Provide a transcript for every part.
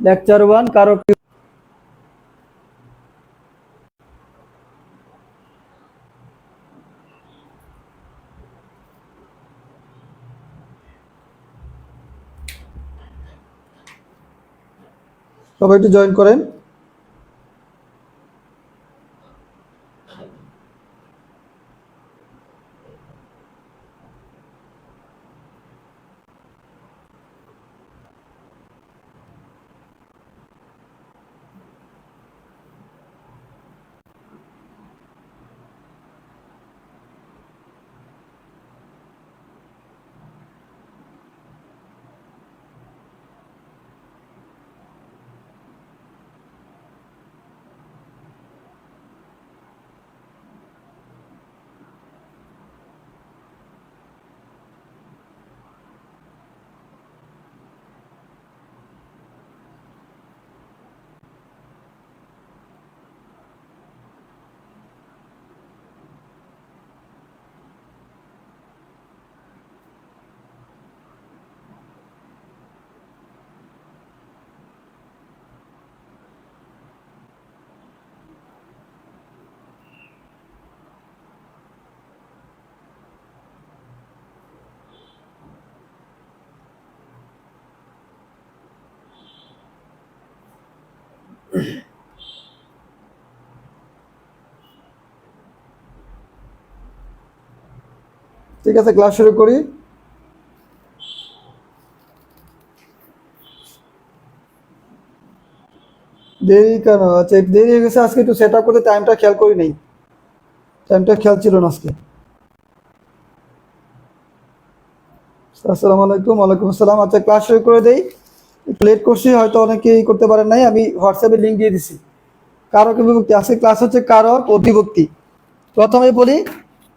Lecture 1 কারক। সবাই একটু join করেন। ঠিক আছে, ক্লাস শুরু করি। দেরি কেন? আচ্ছা, একটু দেরি হয়ে গেছে আজকে, একটু সেট আপ করতে টাইমটা খেয়াল করি নাই, টাইমটা খেয়াল ছিল না আজকে। আসসালামু আলাইকুম। ওয়ালাইকুম আসসালাম। আচ্ছা, ক্লাস শুরু করে দেই। একটু লেট করছি, হয়তো অনেকেই করতে পারেন নাই, আমি হোয়াটসঅ্যাপে লিঙ্ক দিয়ে দিছি। কারক ও বিভক্তি, আজকে ক্লাস হচ্ছে কারক ও বিভক্তি। প্রথমে বলি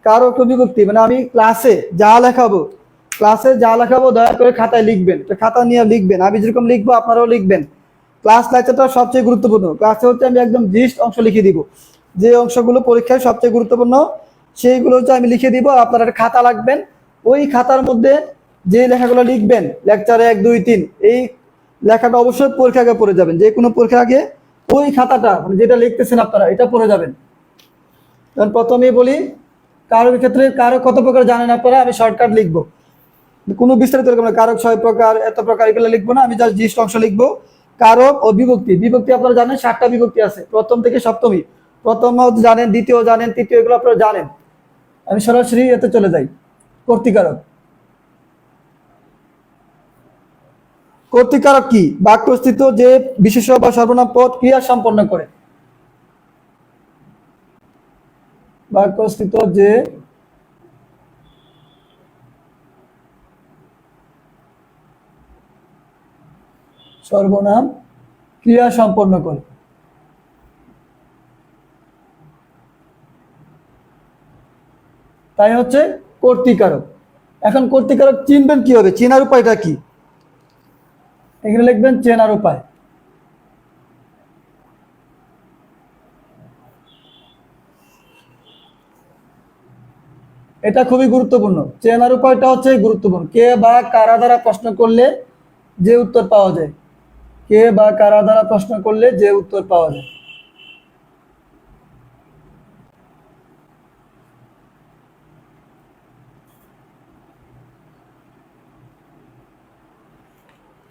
কারক ও বিভক্তি মানে আমি ক্লাসে যা লেখাবো দয়া করে খাতায় লিখবেন, খাতা নিয়ে লিখবেন, আমি যেরকম লিখবো আপনারাও লিখবেন। ক্লাস লেকচারটা সবচেয়ে গুরুত্বপূর্ণ। ক্লাসে হচ্ছে আমি একদম জিস্ট অংশ লিখে দিব, যে অংশগুলো পরীক্ষায় সবচেয়ে গুরুত্বপূর্ণ সেইগুলো হচ্ছে আমি লিখে দিব। আপনারা একটা খাতা রাখবেন, ওই খাতার মধ্যে যে লেখাগুলো লিখবেন লেকচারে 1 2 3, এই লেখাটা অবশ্যই পরীক্ষা আগে পড়ে যাবেন। যে কোনো পরীক্ষা আগে ওই খাতাটা মানে যেটা লিখতেছেন আপনারা এটা পড়ে যাবেন। কারণ প্রথমেই বলি কারকের ক্ষেত্রে কারক কত প্রকার জানেন আপনারা, আমি শর্টকাট লিখবো, কোনো বিস্তারিত লিখবো না। কারক 6 প্রকার, এত প্রকার এগুলো লিখবো না, আমি জাস্ট জিস্ট অংশ লিখবো। কারক ও বিভক্তি, বিভক্তি আপনারা জানেন 7টা বিভক্তি আছে, প্রথম থেকে সপ্তমী। প্রথম জানেন, দ্বিতীয় জানেন, তৃতীয়, এগুলো আপনারা জানেন। আমি সরাসরি এতে চলে যাই। কর্তৃকারক, কর্তৃকারক কি? বাক্যস্থিত যে বিশেষ্য বা সর্বনাম পদ ক্রিয়া সম্পন্ন করে। বাক্যস্থিত যে সর্বনাম ক্রিয়া সম্পন্ন করে, তাই হচ্ছে কর্তৃকারক। এখন কর্তৃকারক চিনবেন কি হবে, চেনার উপায়টা কি? এখানে লিখবেন চেনার উপায়। এটা খুবই গুরুত্বপূর্ণ, চেনার উপায়টা হচ্ছে গুরুত্বপূর্ণ। কে বা কারা দ্বারা প্রশ্ন করলে যে উত্তর পাওয়া যায়, কে বা কারা দ্বারা প্রশ্ন করলে যে উত্তর পাওয়া যায়।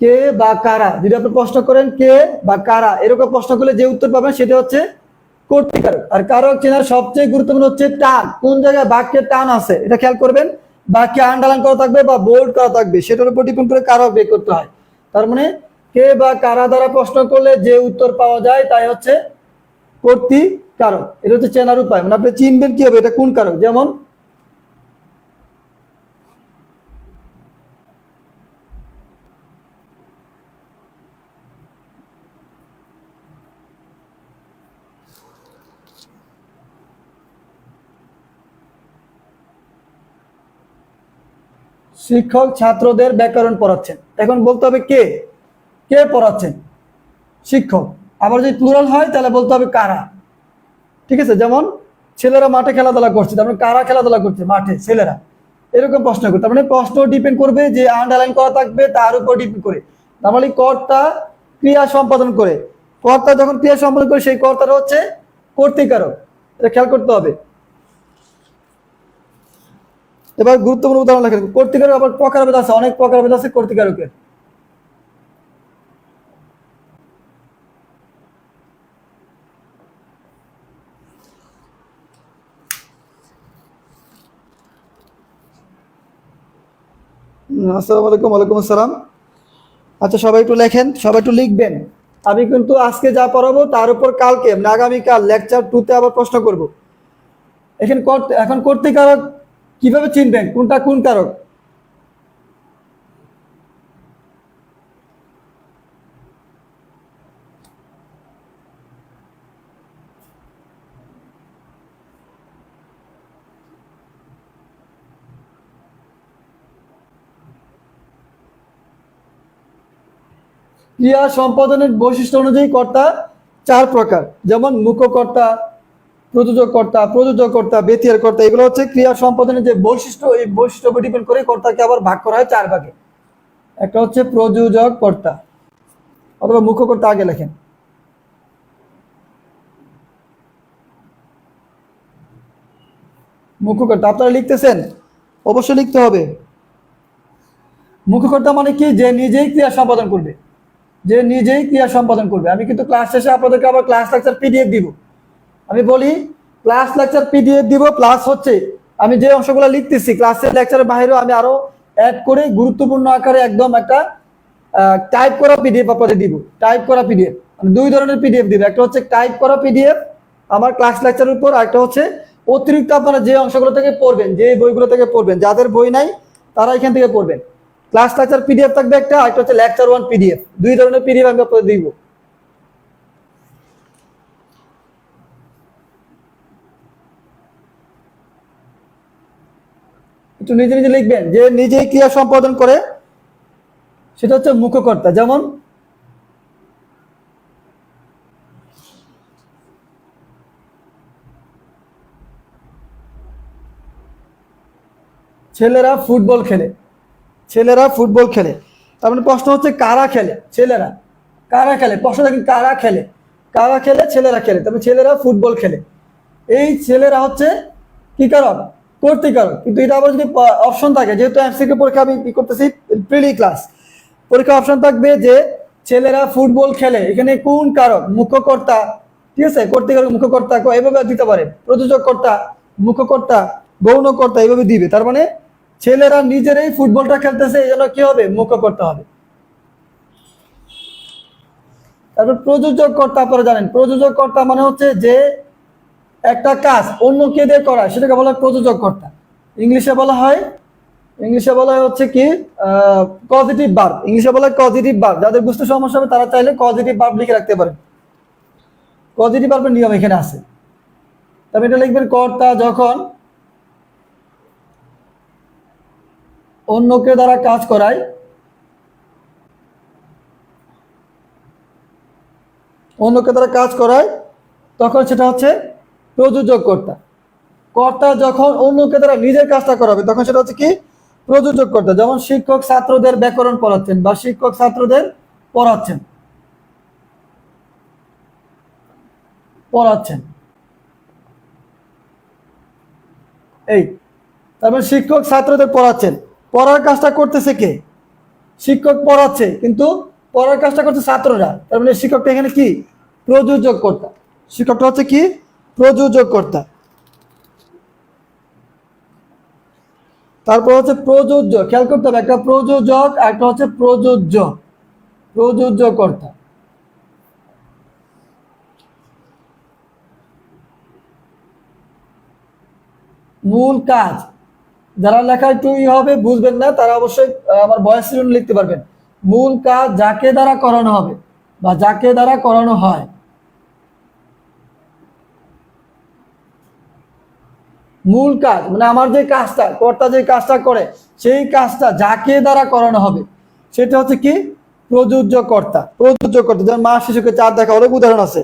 কে বা কারা, যদি আপনি প্রশ্ন করেন কে বা কারা এরকম প্রশ্ন করলে যে উত্তর পাবেন সেটা হচ্ছে কর্তৃকারক। আর কারক চেনার সবচেয়ে গুরুত্বপূর্ণ হচ্ছে টান, কোন জায়গায় বাক্যে টান আছে এটা খেয়াল করবেন। বাক্যে আন্ডারলাইন করা থাকবে বা বোল্ড করা থাকবে, সেটার উপর ডিপেন্ড করে কারক বের করতে হয়। তার মানে কে বা কারা দ্বারা প্রশ্ন করলে যে উত্তর পাওয়া যায় তাই হচ্ছে কর্তৃকারক। এটা হচ্ছে চেনার উপায়, মানে আপনি চিনবেন কি হবে এটা কোন কারক। যেমন শিক্ষক ছাত্রদের ব্যাকরণ পড়াচ্ছেন, এখন বলতে হবে কে, কে পড়াচ্ছেন? শিক্ষক। আবার যদি প্লুরাল হয় তাহলে বলতে হবে কারা। ঠিক আছে, যেমন ছেলেরা মাঠে খেলাধুলা করছে, তার মানে কারা খেলাধুলা করছে? মাঠে ছেলেরা। এরকম প্রশ্ন করতে, তার মানে প্রশ্ন ডিপেন্ড করবে যে আন্ডারলাইন করা থাকবে তার উপর ডিপেন্ড করে। তার মানে কর্তা ক্রিয়া সম্পাদন করে। কর্তা যখন ক্রিয়া সম্পাদন করে সেই কর্তাটা হচ্ছে কর্তৃকারক, এটা খেয়াল করতে হবে। এবার গুরুত্বপূর্ণ উদাহরণ লেখেন। কর্তৃকারক আবার প্রকারভেদ আছে, অনেক প্রকারভেদ আছে কর্তৃকারকের। আসসালামু আলাইকুম। ওয়ালাইকুম আসসালাম। আচ্ছা, সবাই একটু লেখেন, সবাই একটু লিখবেন। আমি কিন্তু আজকে যা পড়াবো তার উপর কালকে মানে আগামীকাল লেকচার 2-তে আবার প্রশ্ন করব। এখন কর্তৃকারক কিভাবে চিনবেন কোনটা কোন কারক? ক্রিয়া সম্পাদনের বৈশিষ্ট্য অনুযায়ী কর্তা 4 প্রকার, যেমন মুখ্যকর্তা, প্রযোজককর্তা, বেতিয়ারকর্তা। এগুলো হচ্ছে ক্রিয়া সম্পাদনের যে বৈশিষ্ট্য, এই বৈশিষ্ট্য উপর ডিপেন্ড করে কর্তাকে আবার ভাগ করা হয় 4 ভাগে। একটা হচ্ছে প্রযোজককর্তা, অথবা মুখ্যকর্তা আগে লেখেন। মুখ্যকর্তা আপনারা লিখতেছেন, অবশ্যই লিখতে হবে। মুখ্যকর্তা মানে কি? যে নিজেই ক্রিয়া সম্পাদন করবে, যে নিজেই ক্রিয়া সম্পাদন করবে। আমি কিন্তু ক্লাস শেষে আপনাদেরকে আবার ক্লাস লেকচার পিডিএফ দিব। আমি বলি ক্লাস লেকচার পিডিএফ দিব, প্লাস হচ্ছে আমি যে অংশগুলো লিখতেছি ক্লাসের লেকচারের বাইরেও আমি আরো অ্যাড করে গুরুত্বপূর্ণ আকারে একদম একটা টাইপ করা পিডিএফ আপনাদের দিব। টাইপ করা পিডিএফ মানে 2 ধরনের পিডিএফ দিব। একটা হচ্ছে টাইপ করা পিডিএফ আমার ক্লাস লেকচারের উপর, আর একটা হচ্ছে অতিরিক্ত আপনারা যে অংশগুলো থেকে পড়বেন, যে বইগুলো থেকে পড়বেন, যাদের বই নাই তারা এখান থেকে পড়বেন। ক্লাস লেকচার পিডিএফ থাকবে একটা, আর একটা হচ্ছে লেকচার 1 পিডিএফ। 2 ধরনের পিডিএফ আমি আপনাদের দিব। একটু নিজে নিজে লিখবেন। যে নিজেই ক্রিয়া সম্পাদন করে সেটা হচ্ছে মুখ্যকর্তা। যেমন ছেলেরা ফুটবল খেলে, ছেলেরা ফুটবল খেলে। তার মানে প্রশ্ন হচ্ছে কারা খেলে? ছেলেরা। কারা খেলে? প্রশ্ন দেখেন কারা খেলে, কারা খেলে? ছেলেরা খেলে। তবে ছেলেরা ফুটবল খেলে, এই ছেলেরা হচ্ছে কি কারক? কর্তৃকারক। কিন্তু এটা আবার যদি অপশন থাকে, যেহেতু এমসিকিউ পরীক্ষা আমি কি করতেছি প্রিলি ক্লাস, পরীক্ষা অপশন থাকবে যে ছেলেরা ফুটবল খেলে, এখানে কোন কারক? মুখ্যকর্তা, ঠিক আছে? কর্তৃকারক, মুখ্যকর্তা এভাবে দিতে পারে, প্রযোজক কর্তা, মুখ্যকর্তা, গৌণকর্তা, এইভাবে দিবে। তার মানে ছেলেরা নিজেরাই ফুটবলটা খেলতেছে, এই জন্য কি হবে? মুখ্যকর্তা হবে। তারপর প্রযোজক কর্তা, আপনারা জানেন প্রযোজক কর্তা মানে হচ্ছে যে একটা কাজ অন্য কে দিয়ে করায় সেটাকে বলা হয় প্রযোজক কর্তা। ইংলিশে বলা হয়, হচ্ছে কি পজিটিভ ভার্ব। ইংলিশে বলা হয় পজিটিভ ভার্ব। যাদের বুঝতে সমস্যা হবে তারা চাইলে পজিটিভ ভার্ব লিখে রাখতে পারেন। পজিটিভ ভার্বের নিয়ম এখানে আছে। তবে এটা লিখবেন কর্তা যখন অন্যকে দ্বারা কাজ করায়, অন্যকে দ্বারা কাজ করায় তখন সেটা হচ্ছে প্রযোজক কর্তা। কর্তা যখন অন্যকে দ্বারা নিজের কাজটা করাবে তখন সেটা হচ্ছে কি? প্রযোজক কর্তা। যেমন শিক্ষক ছাত্রদের ব্যাকরণ পড়াচ্ছেন বা শিক্ষক ছাত্রদের পড়াচ্ছেন, পড়াচ্ছেন এই। তারপর শিক্ষক ছাত্রদের পড়াচ্ছেন, পড়ার কাজটা করতেছে কে? শিক্ষক পড়াচ্ছে, কিন্তু পড়ার কাজটা করছে ছাত্ররা। তার মানে শিক্ষকটা এখানে কি? প্রযোজক কর্তা। শিক্ষকটা হচ্ছে কি? প্রযোজক কর্তা। তারপর হচ্ছে প্রযোজ্য, খেয়াল করতে হবে, একটা প্রযোজক আর একটা হচ্ছে প্রযোজ্য, প্রযোজ্যকর্তা। মূল কাজ, যারা লেখা একটু হবে বুঝবেন না তারা অবশ্যই আমার ভয়েস রিডিং লিখতে পারবেন। মূল কাজ যাকে দ্বারা করানো হবে বা যাকে দ্বারা করানো হয়। মূল কাজ মানে আমার যে কাজটা, কর্তা যে কাজটা করে সেই কাজটা যাকে দ্বারা করানো হবে সেটা হচ্ছে কি? প্রযোজ্যকর্তা। প্রযোজ্যকর্তা। যেমন মা শিশুকে চাঁদ দেখা, অনেক উদাহরণ আছে।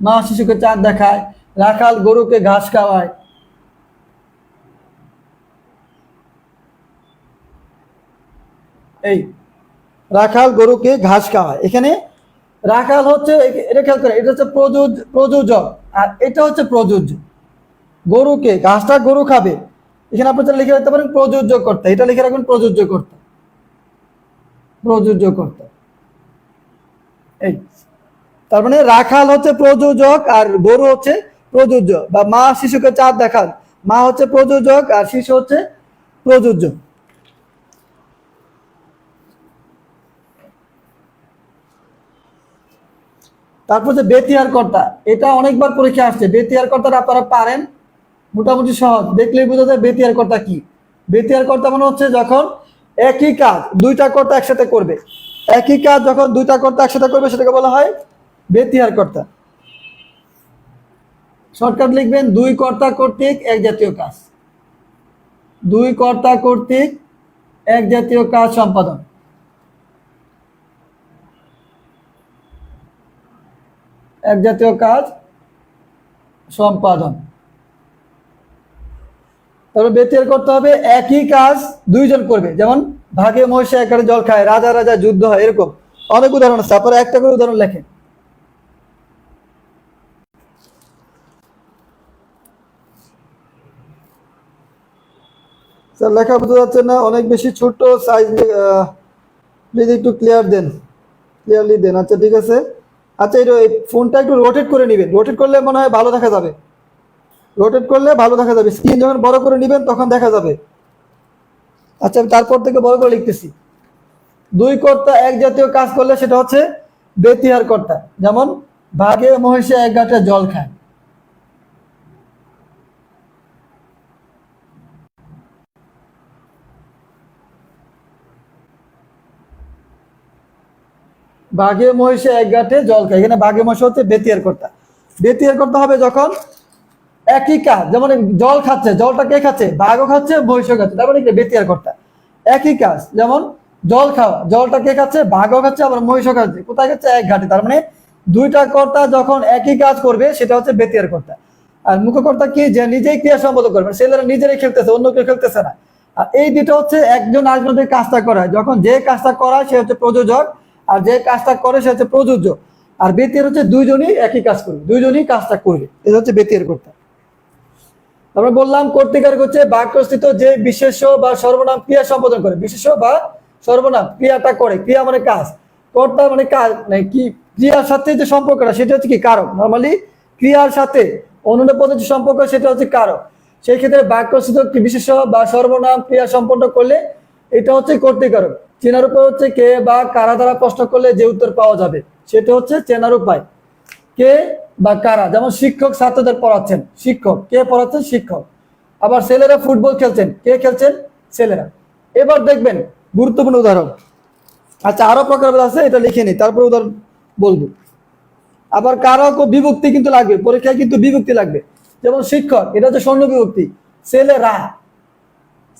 মা শিশুকে চাঁদ দেখায়, রাখাল গরুকে ঘাস খাওয়ায়। এই রাখাল গরুকে ঘাস খাওয়ায়। এখানে রাখাল হচ্ছে, এটা খেয়াল করে, এটা হচ্ছে প্রযোজক, আর এটা হচ্ছে প্রযোজ্য। গরুকে ঘাসটা গরু খাবে, এখানে আপনি লিখে রাখতে পারেন প্রযোজ্য কর্তা, এটা লিখে রাখবেন প্রযোজ্য কর্তা, প্রযোজ্য কর্তা। এই তার মানে রাখাল হচ্ছে প্রযোজক আর গরু হচ্ছে প্রযোজ্য, বা মা শিশুকে চাঁদ দেখান, মা হচ্ছে প্রযোজক আর শিশু হচ্ছে প্রযোজ্য। তারপর যে বেতিয়ার কর্তা, এটা অনেকবার পরীক্ষা আসছে। বেতিয়ার কর্তাটা আপনারা পারেন, মোটামুটি সহজ, দেখলেই বোঝা যায় বেতিয়ার কর্তা কি। বেতিয়ার কর্তা মানে হচ্ছে যখন একই কাজ দুইটা কর্তা একসাথে করবে, একই কাজ যখন দুইটা কর্তা একসাথে করবে সেটাকে বলা হয় বেতিয়ার কর্তা। শর্টকাট লিখবেন দুই কর্তা কর্তৃক এক জাতীয় কাজ, দুই কর্তা কর্তৃক এক জাতীয় কাজ সম্পাদন। এক জাতীয় কাজ সম্পাদন। তারপর বেতিয়ার করতে হবে একই কাজ দুইজন করবে, যেমন ভাগে মহিষে এক জল খায়, রাজা রাজা যুদ্ধ হয়, এরকম অনেক উদাহরণ আছে। আপনারা একটা করে উদাহরণ লেখেন। স্যার লেখা বোঝা যাচ্ছে না, অনেক বেশি ছোট সাইজ, প্লিজ একটু ক্লিয়ার দেন, ক্লিয়ারলি দেন। আচ্ছা ঠিক আছে। আচ্ছা এই ফোনটা একটু রোটেট করে নেবেন, রোটেট করলে মনে হয় ভালো দেখা যাবে, রোটেট করলে ভালো দেখা যাবে, স্ক্রিন যখন বড় করে নেবেন তখন দেখা যাবে। আচ্ছা আমি তারপর থেকে বড় করে লিখতেছি। দুই কর্তা এক জাতীয় কাজ করলে সেটা হচ্ছে বেতিহার কর্তা, যেমন ভাগে মহিষে এক গাঁটে জল খায়। বাঘে মহিষে এক গাঁটে জল খায়, এখানে বাঘে মহিষে হচ্ছে বেতিয়ার কর্তা। বেতিয়ার কর্তা হবে যখন একই কাজ, যেমন জল খাচ্ছে, জলটা কে খাচ্ছে, বাঘও খাচ্ছে মহিষও খাচ্ছে, তারপরে কি বেতিয়ার কর্তা। একই কাজ, যেমন জল খাওয়া, জলটা কে খাচ্ছে, বাঘও খাচ্ছে আবার মহিষও খাচ্ছে, কোথায় খাচ্ছে, এক ঘাটে। তার মানে দুইটা কর্তা যখন একই কাজ করবে সেটা হচ্ছে বেতিয়ার কর্তা। আর মুখ্যকর্তা কি, যে নিজেই ক্রিয়া সম্পাদন করবে, ছেলেরা নিজেরাই খেলতেছে, অন্য কেউ খেলতেছে না। আর এই দুটো হচ্ছে একজন আরেকজনের কাজটা করায়, যখন যে কাজটা করায় সে হচ্ছে প্রযোজক, আর যে কাজটা করে সে হচ্ছে প্রযোজ্য। আর বেতিয়ার হচ্ছে দুইজনই একই কাজ করবে, দুইজনই কাজটা করবে, এটা হচ্ছে বেতিয়ার কর্তা। আমরা বললাম কর্তৃকারক হচ্ছে বাক্যস্থিত যে বিশেষ্য বা সর্বনাম ক্রিয়া সম্পাদন করে, বিশেষ্য বা সর্বনাম ক্রিয়াটা করে, ক্রিয়া মানে কাজ, কর্তা মানে কাজ, মানে কি ক্রিয়ার সাথে যে সম্পর্কটা সেটা হচ্ছে কি কারক। নর্মালি ক্রিয়ার সাথে অন্যান্য পদের যে সম্পর্ক সেটা হচ্ছে কারক। সেই ক্ষেত্রে বাক্যস্থিত বিশেষ্য বা সর্বনাম ক্রিয়া সম্পন্ন করলে এটা হচ্ছে কর্তৃকারক। চেনার উপায় হচ্ছে কে বা কারা দ্বারা প্রশ্ন করলে যে উত্তর পাওয়া যাবে সেটা হচ্ছে চেনার উপায়, কে বা কারা। যেমন শিক্ষক ছাত্রদের পড়াচ্ছেন, শিক্ষক, কে পড়াচ্ছেন, শিক্ষক। আবার ছেলেরা ফুটবল খেলছেন, কে খেলছেন, ছেলেরা। এবার দেখবেন গুরুত্বপূর্ণ উদাহরণ। আচ্ছা আরো প্রকারভেদ আছে, এটা লিখে নি তারপর উদাহরণ বলবো। আবার কারক ও বিভক্তি কিন্তু লাগবে, পরীক্ষায় কিন্তু বিভক্তি লাগবে। যেমন শিক্ষক, এটা হচ্ছে স্বর্ণ বিভক্তি, ছেলেরা,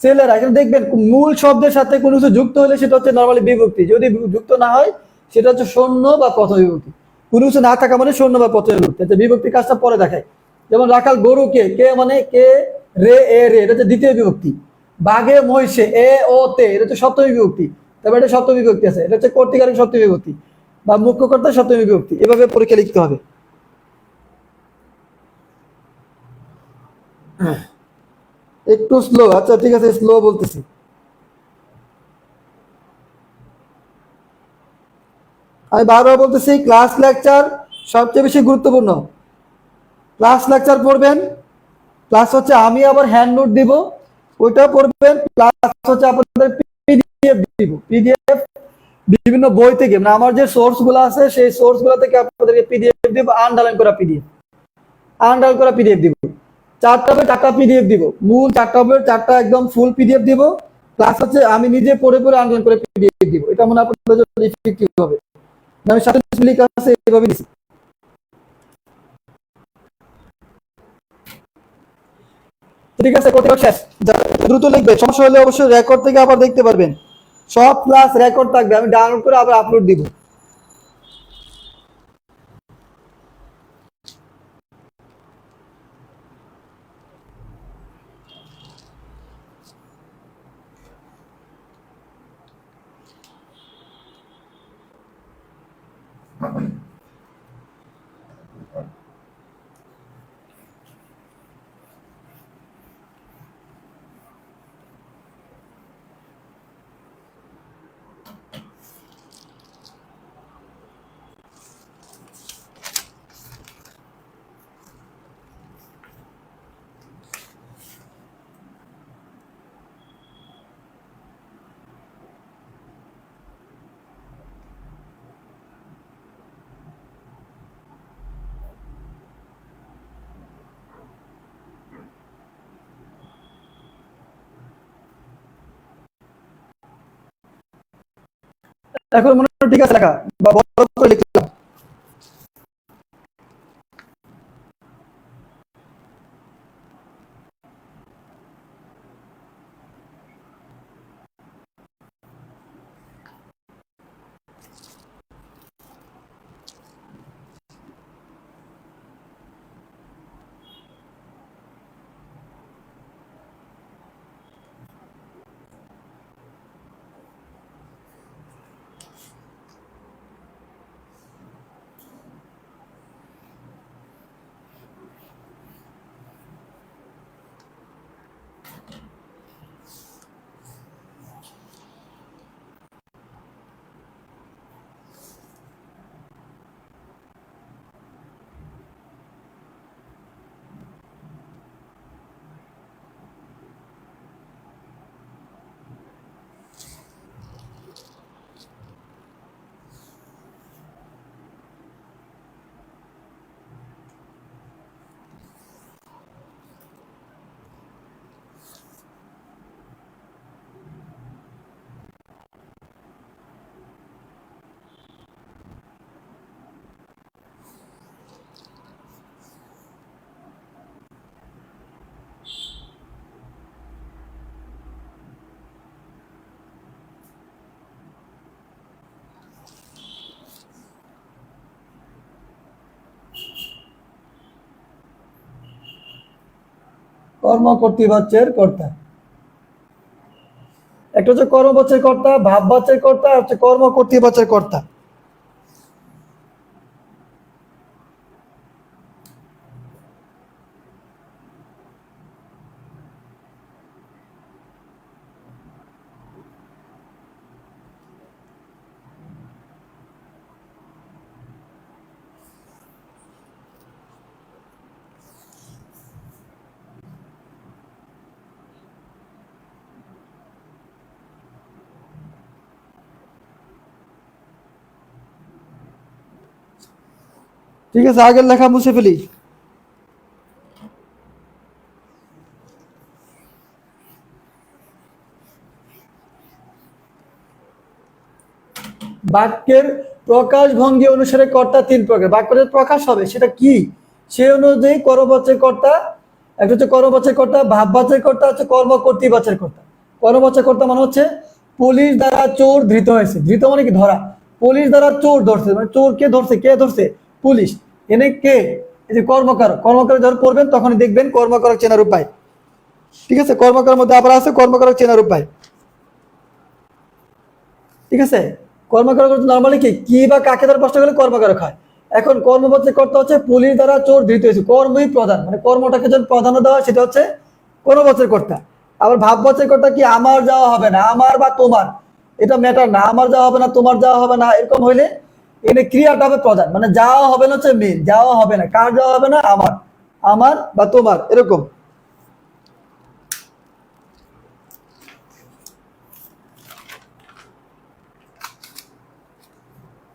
ছেলেরা। এখানে দেখবেন মূল শব্দের সাথে কোনো কিছু যুক্ত হলে সেটা হচ্ছে নর্মালি বিভক্তি, যদি যুক্ত না হয় সেটা হচ্ছে শূন্য বা প্রথম বিভক্তি। কোনো কিছু না থাকা মানে শূন্য বা প্রথম বিভক্তি, বিভক্তি কাজটা পরে দেখায়। যেমন রাখাল গরুকে, কে মানে কে, রে এ রে, এটা হচ্ছে দ্বিতীয় বিভক্তি। বাঘে মহিষে, এ ও তে, এটা হচ্ছে সপ্তমী বিভক্তি। তবে এটা সপ্তমী বিভক্তি আছে, এটা হচ্ছে কর্তৃকারক সপ্তমী বিভক্তি বা মুখ্যকর্তা সপ্তমী বিভক্তি। এভাবে পরীক্ষা লিখতে হবে। একটু স্লো, আচ্ছা ঠিক আছে, স্লো বলতেছি। আমি বারবার বলতেছি ক্লাস লেকচার সবচেয়ে বেশি গুরুত্বপূর্ণ। ক্লাস লেকচার পড়বেন, প্লাস হচ্ছে আমি আবার হ্যান্ড নোট দিব, ওইটা পড়বেন, প্লাস হচ্ছে আপনাদের পিডিএফ দিব, পিডিএফ বিভিন্ন বই থেকে, মানে আমার যে সোর্স গুলো আছে সেই সোর্স গুলো থেকে আপনাদেরকে পিডিএফ দিব, আন্ডারলাইন করা পিডিএফ, আন্ডারলাইন করা পিডিএফ দিব। চারটা হবে চারটা পিডিএফ দিব, মূল চারটা হবে চারটা একদম ফুল পিডিএফ দিব, প্লাস হচ্ছে আমি নিজে পড়ে পড়ে আন্ডারলাইন করে পিডিএফ দিব। এটা মনে আপনাদের জন্য ইফেক্টিভ হবে। আমি সাথে লিখা আছে এইভাবে দিচ্ছি। ঠিক আছে, কোথাও শেষ। দ্রুত লিখবে, সমস্যা হলে অবশ্যই রেকর্ড থেকে আবার দেখতে পারবেন, সব ক্লাস রেকর্ড থাকবে, আমি ডাউনলোড করে আবার আপলোড দিব। এখন মনে হয় ঠিক আছে লেখা বা বড় করে লিখলাম। কর্ম কর্তৃবাচ্যের কর্তা, একটা হচ্ছে কর্মবাচ্যের কর্তা, ভাববাচ্যের কর্তা, আর হচ্ছে কর্ম কর্তৃবাচ্যের কর্তা। ঠিক আছে, আগের লেখা মুছে ফেলি। বাক্যের প্রকাশ ভঙ্গি অনুসারে কর্তা তিন প্রকার। বাক্যের প্রকাশ হবে সেটা কি, সে অনুযায়ী কর্মবাচ্যের কর্তা, একটা হচ্ছে কর্মবাচ্যের কর্তা, ভাববাচ্যের কর্তা, হচ্ছে কর্ম কর্তৃবাচ্যের কর্তা। কর্মবাচ্যের কর্তা মানে হচ্ছে পুলিশ দ্বারা চোর ধৃত হয়েছে, ধৃত মানে কি ধরা, পুলিশ দ্বারা চোর ধরছে, মানে চোর কে ধরছে, কে ধরছে, পুলিশ। এনে কে, এই যে কর্মকারক, কর্মকারক যখন করবেন তখনই দেখবেন কর্মকারক চেনার উপায়। ঠিক আছে, কর্মকারের মধ্যে আবার আছে কর্মকারক চেনার উপায়। ঠিক আছে, কর্মকারক নর্মালি কি বা কাকে দ্বারা প্রশ্ন করলে কর্মকারক হয়। এখন কর্মবাচ্যের কর্তা হচ্ছে পুলিশ দ্বারা চোর ধৃত হয়েছে, কর্মই প্রধান, মানে কর্মটাকে যখন প্রাধান্য দেওয়া হয় সেটা হচ্ছে কর্মবাচ্যের কর্তা। আবার ভাববাচ্যের কর্তা কি, আমার যাওয়া হবে না, আমার বা তোমার, এটা ম্যাটার না, আমার যাওয়া হবে না, তোমার যাওয়া হবে না, এরকম হইলে এখানে ক্রিয়াটা হবে প্রধান, মানে যাওয়া হবে না হচ্ছে মেন, যাওয়া হবে না, কার যাওয়া হবে না, আমার, আমার বা তোমার, এরকম।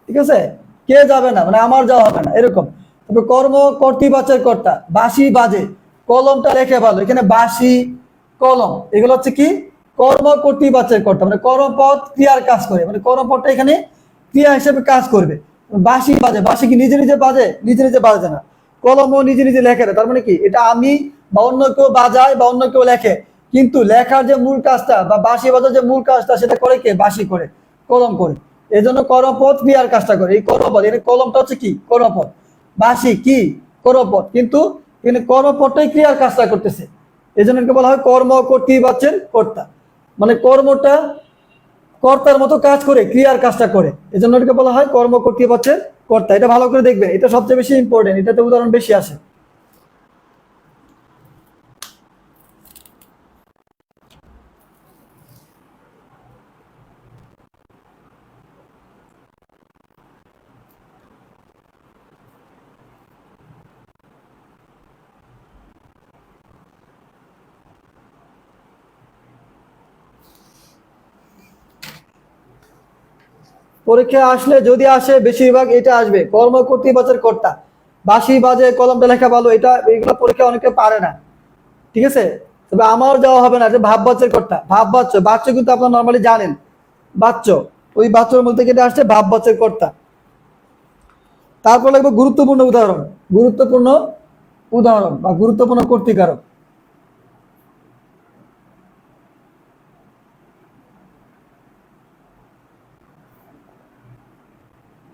ঠিক আছে, কে যাবে না, মানে আমার যাওয়া হবে না, এরকম। তবে কর্ম কর্তৃবাচ্যের কর্তা, বাঁশি বাজে, কলমটা রেখে ভালো, এখানে বাঁশি, কলম, এগুলো হচ্ছে কি কর্ম কর্তৃবাচ্যের কর্তা, মানে কর্মপদ ক্রিয়ার কাজ করে, মানে কর্মপদটা এখানে ক্রিয়া হিসেবে কাজ করবে। বাঁশি বাজে, বাঁশি কি নিজে নিজে বাজে, নিজে নিজে বাজে না। কলমও নিজে নিজে লেখে না, তার মানে কি এটা আমি বা অন্য কেউ বাজায় বা অন্য কেউ লেখে, কিন্তু লেখার যে মূল কাজটা বা বাঁশি বাজার যে মূল কাজটা সেটা করে কে, বাঁশি করে, কলম করে। এই জন্য কর্মপদ ক্রিয়ার কাজটা করে, এই কর্মপদ, এখানে কলমটা হচ্ছে কি কর্মপদ, বাঁশি কি কর্মপদ, কিন্তু এখানে কর্মপদটাই ক্রিয়ার কাজটা করতেছে। এই জন্য বলা হয় কর্ম কর্তৃবাচ্যের কর্তা, মানে কর্মটা কর্তার মতো কাজ করে, ক্রিয়ার কাজটা করে, এজন্য এটাকে বলা হয় কর্ম কর্তৃপক্ষের কর্তা। এটা ভালো করে দেখবেন, এটা সবচেয়ে বেশি ইম্পর্টেন্ট, এটাতে উদাহরণ বেশি আসে। পরীক্ষা আসলে যদি আসে বেশিরভাগ এটা আসবে কর্ম কর্তৃপক্ষের কর্তা। বাঁশি বাজে কলমটা লেখা ভালো, এটা এগুলো পরীক্ষা অনেকে পারে না, ঠিক আছে। তবে আমার যাওয়া হবে না যে ভাব বাচ্চের কর্তা, ভাব বাচ্চ, বাচ্চ কিন্তু আপনারা নর্মালি জানেন, বাচ্চ, ওই বাচ্চর মধ্যে কেটে আসছে ভাব বাচ্চের কর্তা। তারপর লাগবে গুরুত্বপূর্ণ উদাহরণ, গুরুত্বপূর্ণ উদাহরণ বা গুরুত্বপূর্ণ কর্তৃকারক।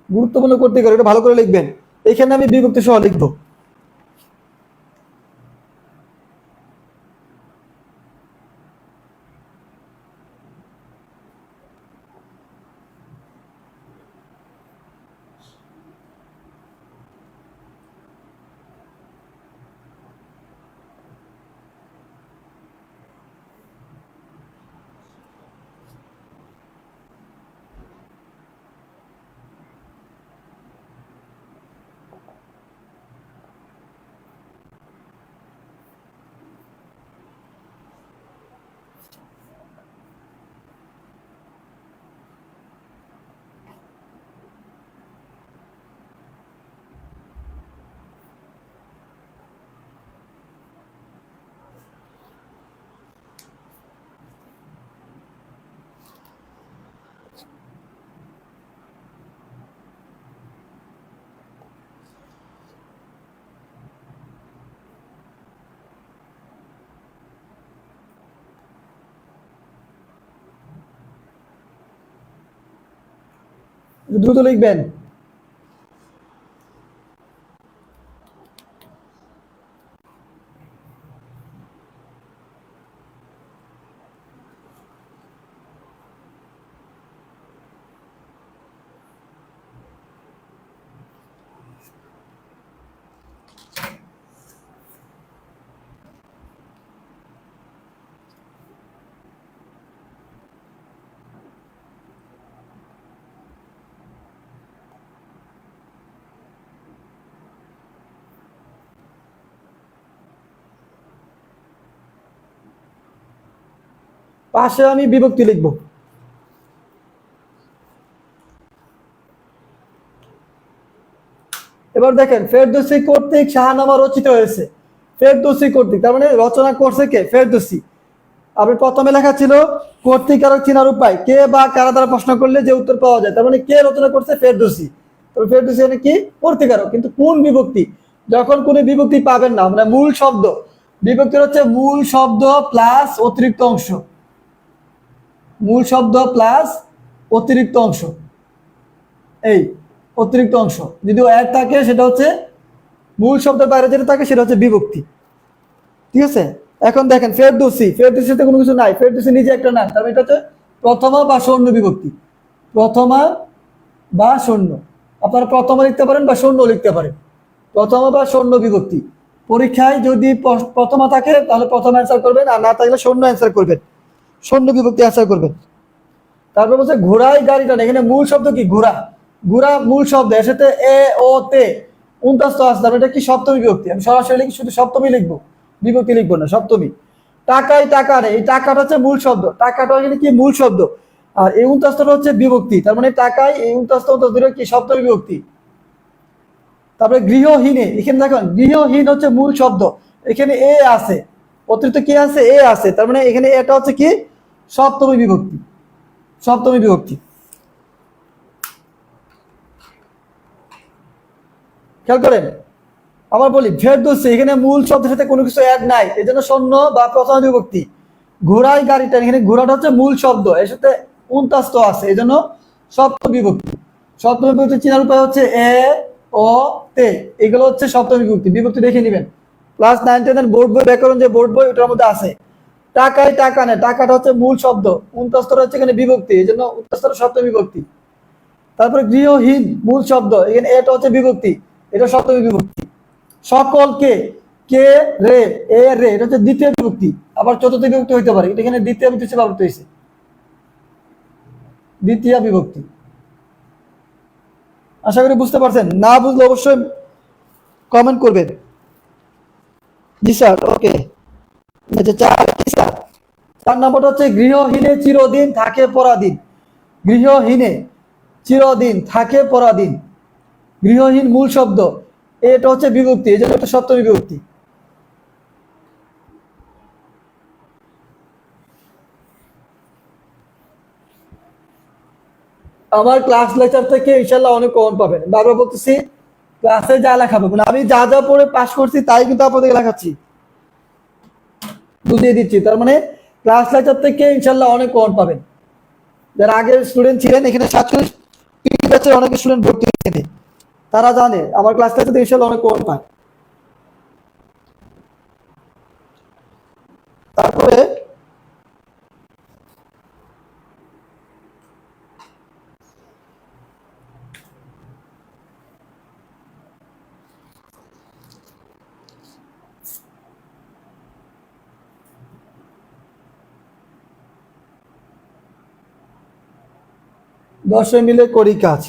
গুরুত্বপূর্ণ কর্তৃকারক এটা ভালো করে লিখবেন। এখানে আমি বিভক্তি সহ লিখবো। দ্রুত লিখবেন। পাশে আমি বিভক্তি লিখবো। এবার দেখেন ফেরদৌসী কর্তৃক শাহনামা রচিত হয়েছে, ফেরদৌসী কর্তৃক, তার মানে রচনা করছে কে? ফেরদৌসী। আপনি প্রথমে লেখা ছিল কর্তৃকারক চিনার উপায়, কে বা কারা দ্বারা প্রশ্ন করলে যে উত্তর পাওয়া যায়, তার মানে কে রচনা করছে? ফেরদৌসী। তবে ফেরদৌসী মানে কি? কর্তৃকারক। কিন্তু কোন বিভক্তি? যখন কোনো বিভক্তি পাবেন না, মানে মূল শব্দ, বিভক্তির হচ্ছে মূল শব্দ প্লাস অতিরিক্ত অংশ, মূল শব্দ প্লাস অতিরিক্ত অংশ, এই অতিরিক্ত অংশ যদি এক থাকে সেটা হচ্ছে মূল শব্দের বাইরে যেটা থাকে সেটা হচ্ছে বিভক্তি, ঠিক আছে। এখন দেখেন ফেরদৌসী, ফেরদৌসীতে কোনো কিছু নাই, ফেরদৌসী নিজে একটা নাম, তার মানে এটা হচ্ছে প্রথমা বা শূন্য বিভক্তি, প্রথমা বা শূন্য। আপনারা প্রথমা লিখতে পারেন বা শূন্য লিখতে পারেন, প্রথমা বা শূন্য বিভক্তি। পরীক্ষায় যদি প্রথমা থাকে তাহলে প্রথম অ্যান্সার করবেন, আর না থাকলে শূন্য অ্যান্সার করবেন, শূন্য বিভক্তি অ্যান্সার করবেন। তারপর বলছে ঘোড়ায় গাড়ি টানে, এখানে মূল শব্দ কি? ঘোড়া। ঘোড়া মূল শব্দ, এর সাথে এ ও তে উনতাস্ত আছে, তারপর এটা কি? সপ্তমী বিভক্তি। আমি সরাসরি লিখি, শুধু সপ্তমী লিখবো, বিভক্তি লিখবো না, সপ্তমী। টাকায় টাকা নেই, এই টাকাটা হচ্ছে মূল শব্দ, টাকাটা এখানে কি? মূল শব্দ। আর এই উনতাস্তটা হচ্ছে বিভক্তি, তার মানে টাকায় এই উনতাস্ত কি? সপ্তমী বিভক্তি। তারপরে গৃহহীনে, এখানে দেখেন গৃহহীন হচ্ছে মূল শব্দ, এখানে এ আছে, অতিরিক্ত কি আছে? এ আছে, তার মানে এখানে এটা হচ্ছে কি? সপ্তমী বিভক্তি, সপ্তমী বিভক্তি। খেয়াল করেন, আবার বলি ফেরদৌসী, এখানে মূল শব্দের সাথে কোনো কিছু অ্যাড নাই, এই জন্য শূন্য বা প্রথম বিভক্তি। ঘোড়ায় গাড়িটা, এখানে ঘোড়াটা হচ্ছে মূল শব্দ, এর সাথে উনতাস্ত আছে, এই জন্য সপ্তমী বিভক্তি। সপ্তমী বিভক্তি চেনার উপায় হচ্ছে এ ও তে, এগুলো হচ্ছে সপ্তমী বিভক্তি। বিভক্তি দেখে নেবেন, ক্লাস 9 10 বোর্ড বই ব্যাকরণ যে বোর্ড বই ওটার মধ্যে আছে, টাকায় টাকা নেই, টাকাটা হচ্ছে মূল শব্দ, উনতস্তর হচ্ছে এখানে বিভক্তি, এই জন্য উনতস্তর সপ্তমী বিভক্তি। তারপরে গৃহহীন মূল শব্দ, এখানে এটা হচ্ছে বিভক্তি, এটা সপ্তমী বিভক্তি। সকলকে, কে রে, এ রে, এটা হচ্ছে দ্বিতীয় বিভক্তি, আবার চতুর্থ বিভক্তি হইতে পারে, এটা এখানে দ্বিতীয় বিভক্তি হিসেবে ব্যবহৃত হয়েছে, দ্বিতীয় বিভক্তি। আশা করি বুঝতে পারছেন, না বুঝলে অবশ্যই কমেন্ট করবেন। জি স্যার, ওকে। আচ্ছা, চার নম্বরটা হচ্ছে গৃহহীনে চিরদিন থাকে পরাধীন। গৃহহীনে চিরদিন থাকে পরাধীন, গৃহহীন মূল শব্দ, এটা হচ্ছে বিভক্তি, এই জন্য একটা সপ্তমী বিভক্তি। আমার ক্লাস লেকচার থেকে ইনশাল্লাহ অনেক কমন পাবেন, বারবার বলতেছি, ক্লাসে যা লেখা পাবেন, আমি যা যা পড়ে পাস করছি তাই কিন্তু আপনাদেরকে লেখাচ্ছি, বুঝিয়ে দিচ্ছি। তার মানে ক্লাস লেকচার থেকে ইনশাল্লাহ অনেক কমন পাবেন। যারা আগের স্টুডেন্ট ছিলেন, এখানে 47 ব্যাচের অনেক স্টুডেন্ট ভর্তি হয়েছে, তারা জানে আমার ক্লাস লেকচার থেকে ইনশাল্লাহ অনেক কমন পায়। তারপরে দশে মিলে করি কাজ।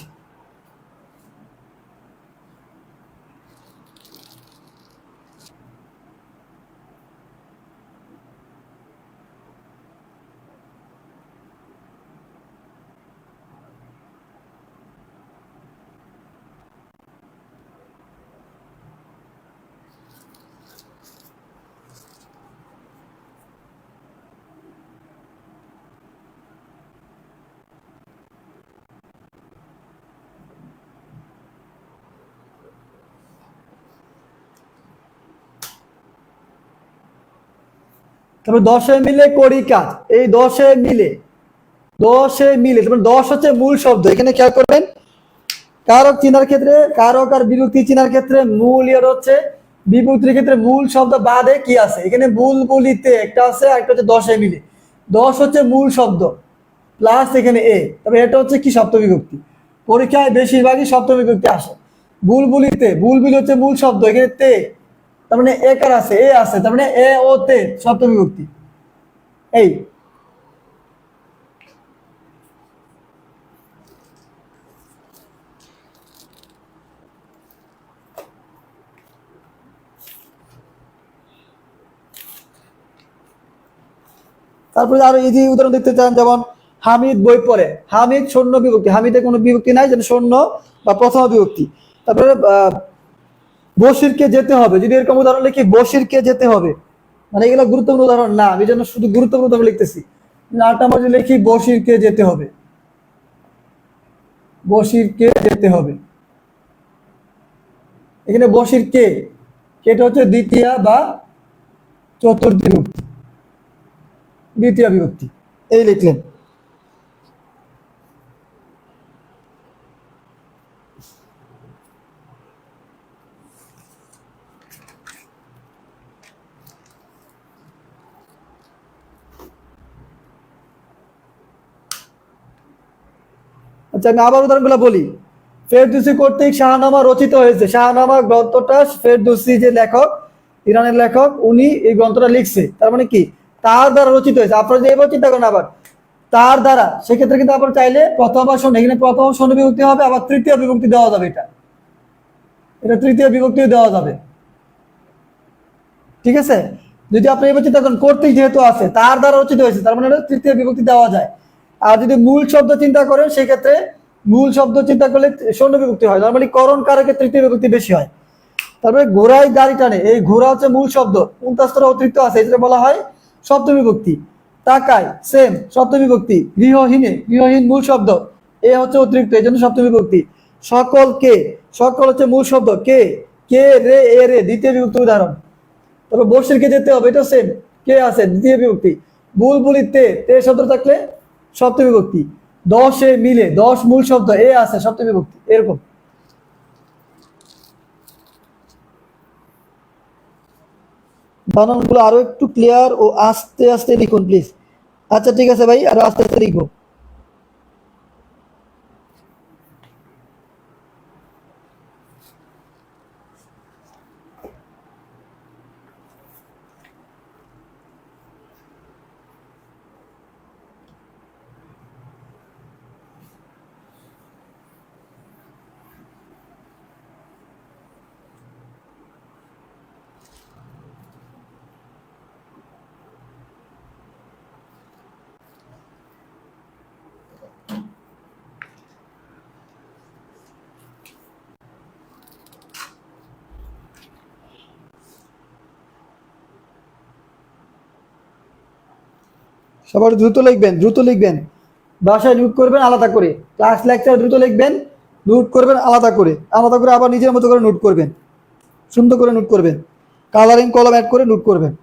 তারপর দশে মিলে করি কাজ, এই দশে মিলে, দশে মিলে, তারপর দশ হচ্ছে মূল শব্দ, এখানে খেয়াল করবেন, কারক চিনার ক্ষেত্রে, কারক আর বিভক্তি চিনার ক্ষেত্রে মূল ইয়ার হচ্ছে, বিভক্তির ক্ষেত্রে মূল শব্দ বাদে কি আছে, এখানে বুলবুলিতে একটা আছে, আর একটা হচ্ছে দশে মিলে। দশ হচ্ছে মূল শব্দ প্লাস এখানে এ, তবে এটা হচ্ছে কি সপ্তমী বিভক্তি, পরীক্ষায় বেশিরভাগই সপ্তমী বিভক্তি আসে। বুলবুলিতে, বুলবুলি হচ্ছে মূল শব্দ, এখানে তে, তার মানে একার আছে, এ আছে, তার মানে এ ও তে সপ্তমী বিভক্তি। এই তারপরে আরো ইজি উদাহরণ দিতে চান, যেমন হামিদ বই পড়ে, হামিদ শূন্য বিভক্তি, হামিদে কোনো বিভক্তি নাই, যেন শূন্য বা প্রথম বিভক্তি। তারপরে বশিরকে যেতে হবে, যদি এরকম উদাহরণ লিখি বশিরকে যেতে হবে, মানে এগুলো গুরুত্বপূর্ণ উদাহরণ না, আমি যেন শুধু গুরুত্বপূর্ণ উদাহরণ লিখতেছি। আটটা মধ্যে লিখি বশিরকে যেতে হবে, বশিরকে যেতে হবে, এখানে বশিরকে, এটা হচ্ছে দ্বিতীয় বা চতুর্থ বিভক্তি, দ্বিতীয় বিভক্তি, এই লিখলেন। আচ্ছা, আমি আবার উদাহরণগুলো বলি। ফেরদৌসী কর্তৃক শাহনামা রচিত হয়েছে, শাহনামা গ্রন্থটা ফেরদৌসী যে লেখক, ইরানের লেখক, উনি এই গ্রন্থটা লিখছে, তার মানে কি তার দ্বারা রচিত হয়েছে। আপনারা যে এবার চিন্তা করেন আবার তার দ্বারা, সেক্ষেত্রে কিন্তু আপনার চাইলে প্রথম বা শূন্য, এখানে প্রথম শূন্য বিভক্তি হবে, আবার তৃতীয় বিভক্তি দেওয়া যাবে, এটা এটা তৃতীয় বিভক্তিও দেওয়া যাবে, ঠিক আছে। যদি আপনি এবার চিন্তা করেন কর্তৃক যেহেতু আছে, তার দ্বারা রচিত হয়েছে, তার মানে তৃতীয় বিভক্তি দেওয়া যায়। আর যদি মূল শব্দ চিন্তা করেন, সেক্ষেত্রে মূল শব্দ চিন্তা করলে শূন্য বিভক্তি হয়, নর্মালি করণ কারকে তৃতীয় বিভক্তি বেশি হয়। তারপরে ঘোড়ায় গাড়ি টানে, এই ঘোড়া হচ্ছে মূল শব্দ, উনতাস্তরা অতিরিক্ত আছে, এটা বলা হয় সপ্তমী বিভক্তি। তাকায় সেম সপ্তমী বিভক্তি। গৃহহীনে, গৃহহীন মূল শব্দ, এ হচ্ছে অতিরিক্ত, এই জন্য সপ্তমী বিভক্তি। সকলকে, সকল হচ্ছে মূল শব্দ, কে, কে রে, এ রে দ্বিতীয় বিভক্তি উদাহরণ। তবে বর্ষিরকে যেতে হবে, এটা সেম, কে আছে দ্বিতীয় বিভক্তি। বুলবুলিতে, তে শব্দ থাকলে সপ্তমী বিভক্তি। দশে মিলে, দশ মূল শব্দ, এ আছে সপ্তমী বিভক্তি, এরকম। বানানগুলো আরো একটু ক্লিয়ার ও আস্তে আস্তে লিখুন প্লিজ। আচ্ছা ঠিক আছে ভাই, আরো আস্তে আস্তে লিখবো। সবার দ্রুত লিখবেন, দ্রুত লিখবেন। বাসায় নোট করবেন আলাদা করে, ক্লাস লেকচার দ্রুত লিখবেন, নোট করবেন আলাদা করে, আলাদা করে আবার নিজের মতো করে নোট করবেন, সুন্দর করে নোট করবেন, কালারিং কলম অ্যাড করে নোট করবেন।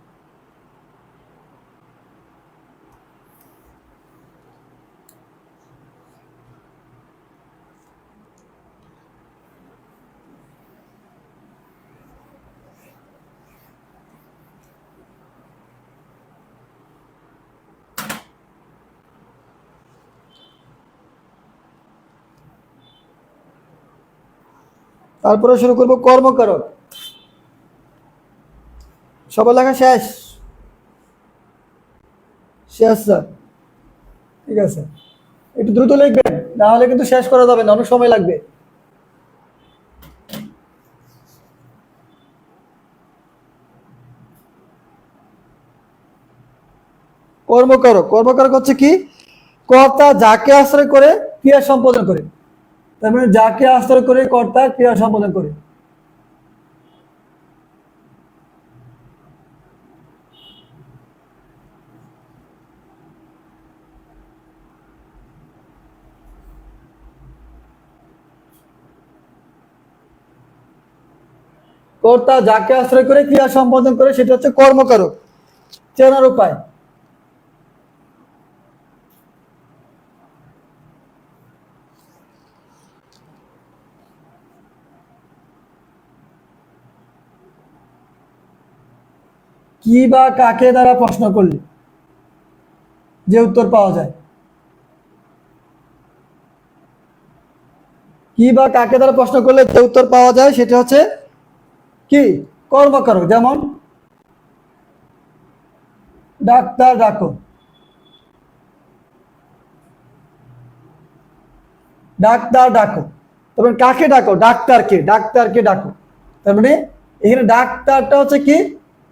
তারপরে শুরু করব কর্মকারক। সবার লেখা শেষ? শেষ স্যার, ঠিক আছে। একটু দ্রুত লিখবেন, নাহলে কিন্তু শেষ করা যাবে না, অনেক সময় লাগবে। কর্মকারক, কর্মকারক হচ্ছে কি? কর্তা যাকে আশ্রয় করে ক্রিয়া সম্পাদন করে। তার মানে যাকে আশ্রয় করে কর্তা ক্রিয়া সম্পাদন করে। কর্তা যাকে আশ্রয় করে ক্রিয়া সম্পাদন করে সেটা হচ্ছে কর্মকারক। চেনার উপায়, কি বা কাকে দ্বারা প্রশ্ন করলে যে উত্তর পাওয়া যায়, কি বা কাকে দ্বারা প্রশ্ন করলে যে উত্তর পাওয়া যায় সেটা হচ্ছে কি? কর্মকারক। যেমন ডাক্তার ডাকো, ডাক্তার ডাকো। তারপরে কাকে ডাকো? ডাক্তারকে, ডাক্তারকে ডাকো। তার মানে এখানে ডাক্তারটা হচ্ছে কি?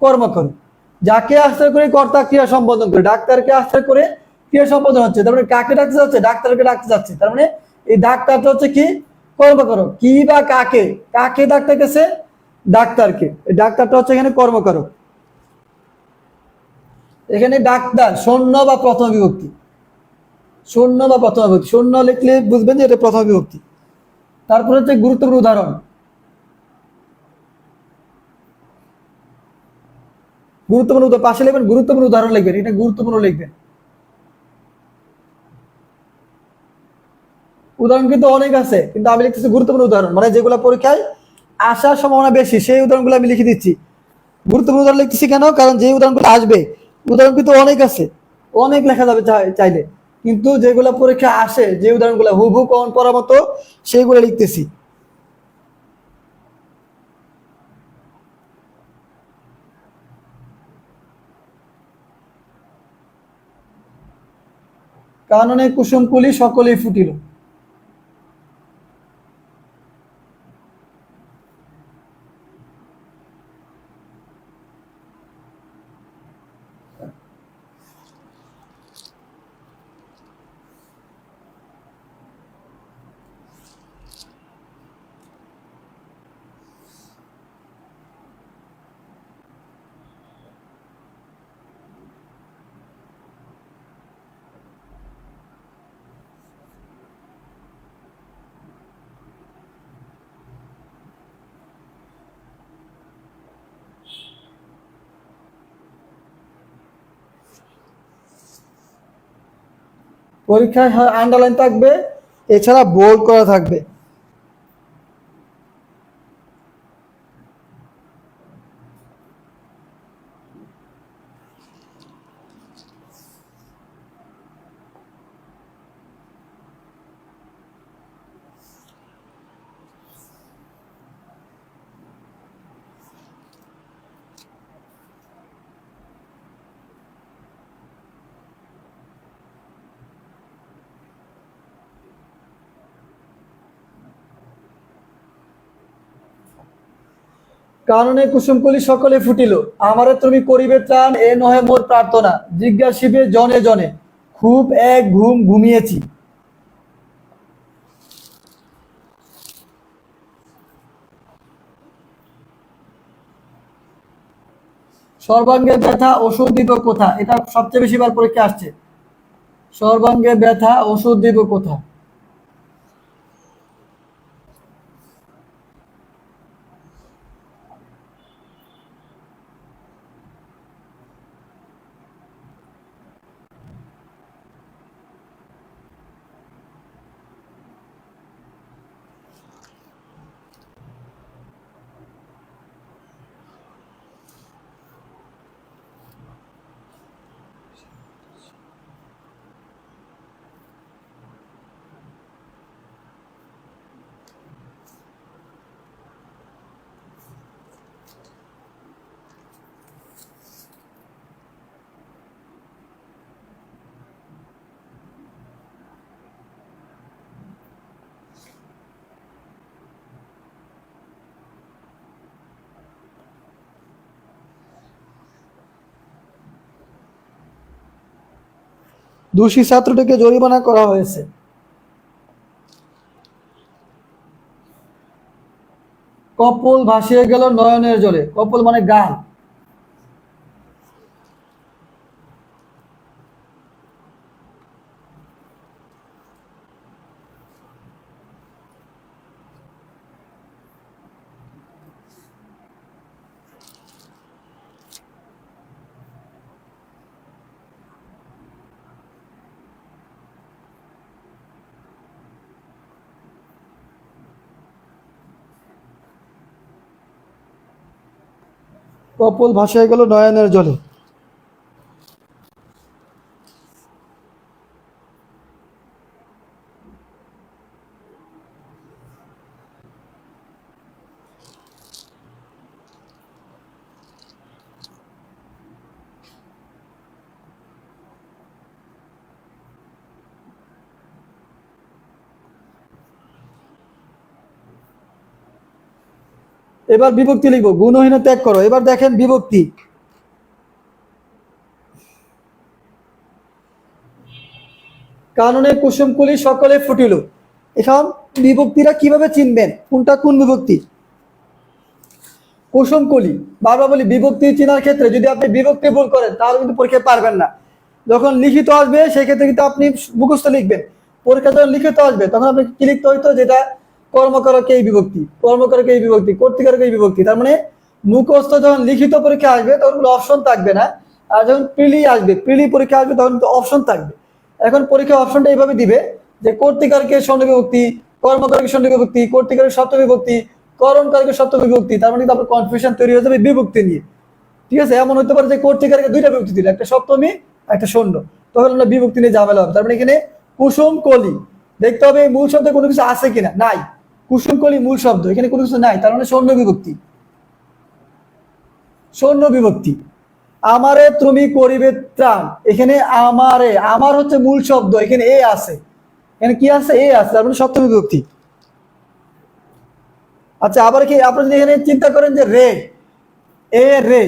কর্মকারক। যাকে আশ্রয় করে কর্তা ক্রিয়া সম্পাদন করে, ডাক্তারকে আশ্রয় করে ক্রিয়া সম্পাদন হচ্ছে, তার মানে কাকে ডাকতে যাচ্ছে? ডাক্তারকে ডাকতে যাচ্ছে। তার মানে এই ডাক্তারটা হচ্ছে কি? কর্মকারক। কি বা কাকে, কাকে ডাক্তার গেছে? ডাক্তারকে। এই ডাক্তারটা হচ্ছে এখানে কর্মকারক। এখানে ডাক্তার শূন্য বা প্রথম বিভক্তি, শূন্য বা প্রথম বিভক্তি, শূন্য লিখলে বুঝবেন যে এটা প্রথম বিভক্তি। তারপরে হচ্ছে গুরুত্বপূর্ণ উদাহরণ, গুরুত্বপূর্ণ পাশে লিখবেন, গুরুত্বপূর্ণ উদাহরণ লিখবেন, এটা গুরুত্বপূর্ণ লিখবেন। উদাহরণ কিন্তু অনেক আছে, কিন্তু আমি লিখতেছি গুরুত্বপূর্ণ উদাহরণ, মানে যেগুলো পরীক্ষায় আসার সম্ভাবনা বেশি সেই উদাহরণগুলো আমি লিখে দিচ্ছি। গুরুত্বপূর্ণ উদাহরণ লিখতেছি কেন? কারণ যে উদাহরণগুলো আসবে, উদাহরণ কিন্তু অনেক আছে, অনেক লেখা যাবে চাইলে, কিন্তু যেগুলো পরীক্ষা আসে, যে উদাহরণগুলো হুবহু কমন পড়ার মতো, সেইগুলো লিখতেছি। কাননে কুসুম কুলি সকলেই ফুটিল। পরীক্ষায় হয় আন্ডারলাইন থাকবে, এছাড়া বোল্ড করা থাকবে। কাননে কুসুমকলি সকলে ফুটিল, আমারে তুমি করিবে ত্রাণ, এ নহে মোর প্রার্থনা, জিজ্ঞাসিবে জনে জনে, খুব এক ঘুম ঘুমিয়েছি। সর্বাঙ্গে ব্যথা ওষুধ দিব কোথা, এটা সবচেয়ে বেশি বার পরীক্ষা আসছে। সর্বাঙ্গে ব্যথা ওষুধ দিব কোথা। দোষী ছাত্রটিকে জরিমানা করা হয়েছে। কপল ভাসিয়ে গেল নয়নের জলে, কপল মানে গাল। কপল ভাসিয়ে গেল নয়নের জলে। এবার বিভক্তি লিখবো, গুণহীন ত্যাগ করো। এবার দেখেন বিভক্তি, কাননে কুসুমকুলি সকলে ফুটিল। এখন বিভক্তিরা কিভাবে চিনবেন কোনটা কোন বিভক্তি। কুসুমকুলি, বারবার বলি বিভক্তি চেনার ক্ষেত্রে যদি আপনি বিভক্তি ভুল করেন তাহলে কিন্তু পরীক্ষায় পারবেন না। যখন লিখিত আসবে সেই ক্ষেত্রে কিন্তু আপনি মুখস্থ লিখবেন, পরীক্ষা যখন লিখিত আসবে তখন আপনি কি লিখতে হইতো, যেটা কর্মকারক এই বিভক্তি, কর্মকারক এই বিভক্তি, কর্তৃকারক এই বিভক্তি। তার মানে মুখস্থ যখন লিখিত পরীক্ষা আসবে তখন কোনো অপশন থাকবে না, আর যখন প্রিলি আসবে, প্রিলি পরীক্ষা আসবে তখন কিন্তু অপশন থাকবে। এখন পরীক্ষা অপশনটা এইভাবে দিবে যে কর্তৃকারকের ষণ্ড বিভক্তি, কর্মকারকের ষণ্ড বিভক্তি, কর্তৃকারকের সপ্তমী বিভক্তি, করণকারকের সপ্তমী বিভক্তি। তার মানে কিন্তু আপনার কনফিউশন তৈরি হয়ে যাবে বিভক্তি নিয়ে। ঠিক আছে, এমন হতে পারে যে কর্তৃকারকে দুইটা বিভক্তি দিল, একটা সপ্তমী একটা ষণ্ড, তখন আমরা বিভক্তি নিয়ে ঝামেলা হবে। তার মানে এখানে কুসুম কলি দেখতে হবে মূল শব্দে কোনো কিছু আছে কিনা, নাই। কুসুম কলি মূল শব্দ, এখানে কোনো কিছু নাই, তার মানে ষণ্ড বিভক্তি। ষণ্ড বিভক্তি। আমারে তুমি করিবে ত্রাণ, এখানে আমারে, আমার হচ্ছে মূল শব্দ, এখানে এ আছে, এখানে কি আছে, এ আছে, তার মানে সপ্তমী বিভক্তি। আচ্ছা, আবার কি আপনি যদি এখানে চিন্তা করেন যে রে, এ রে,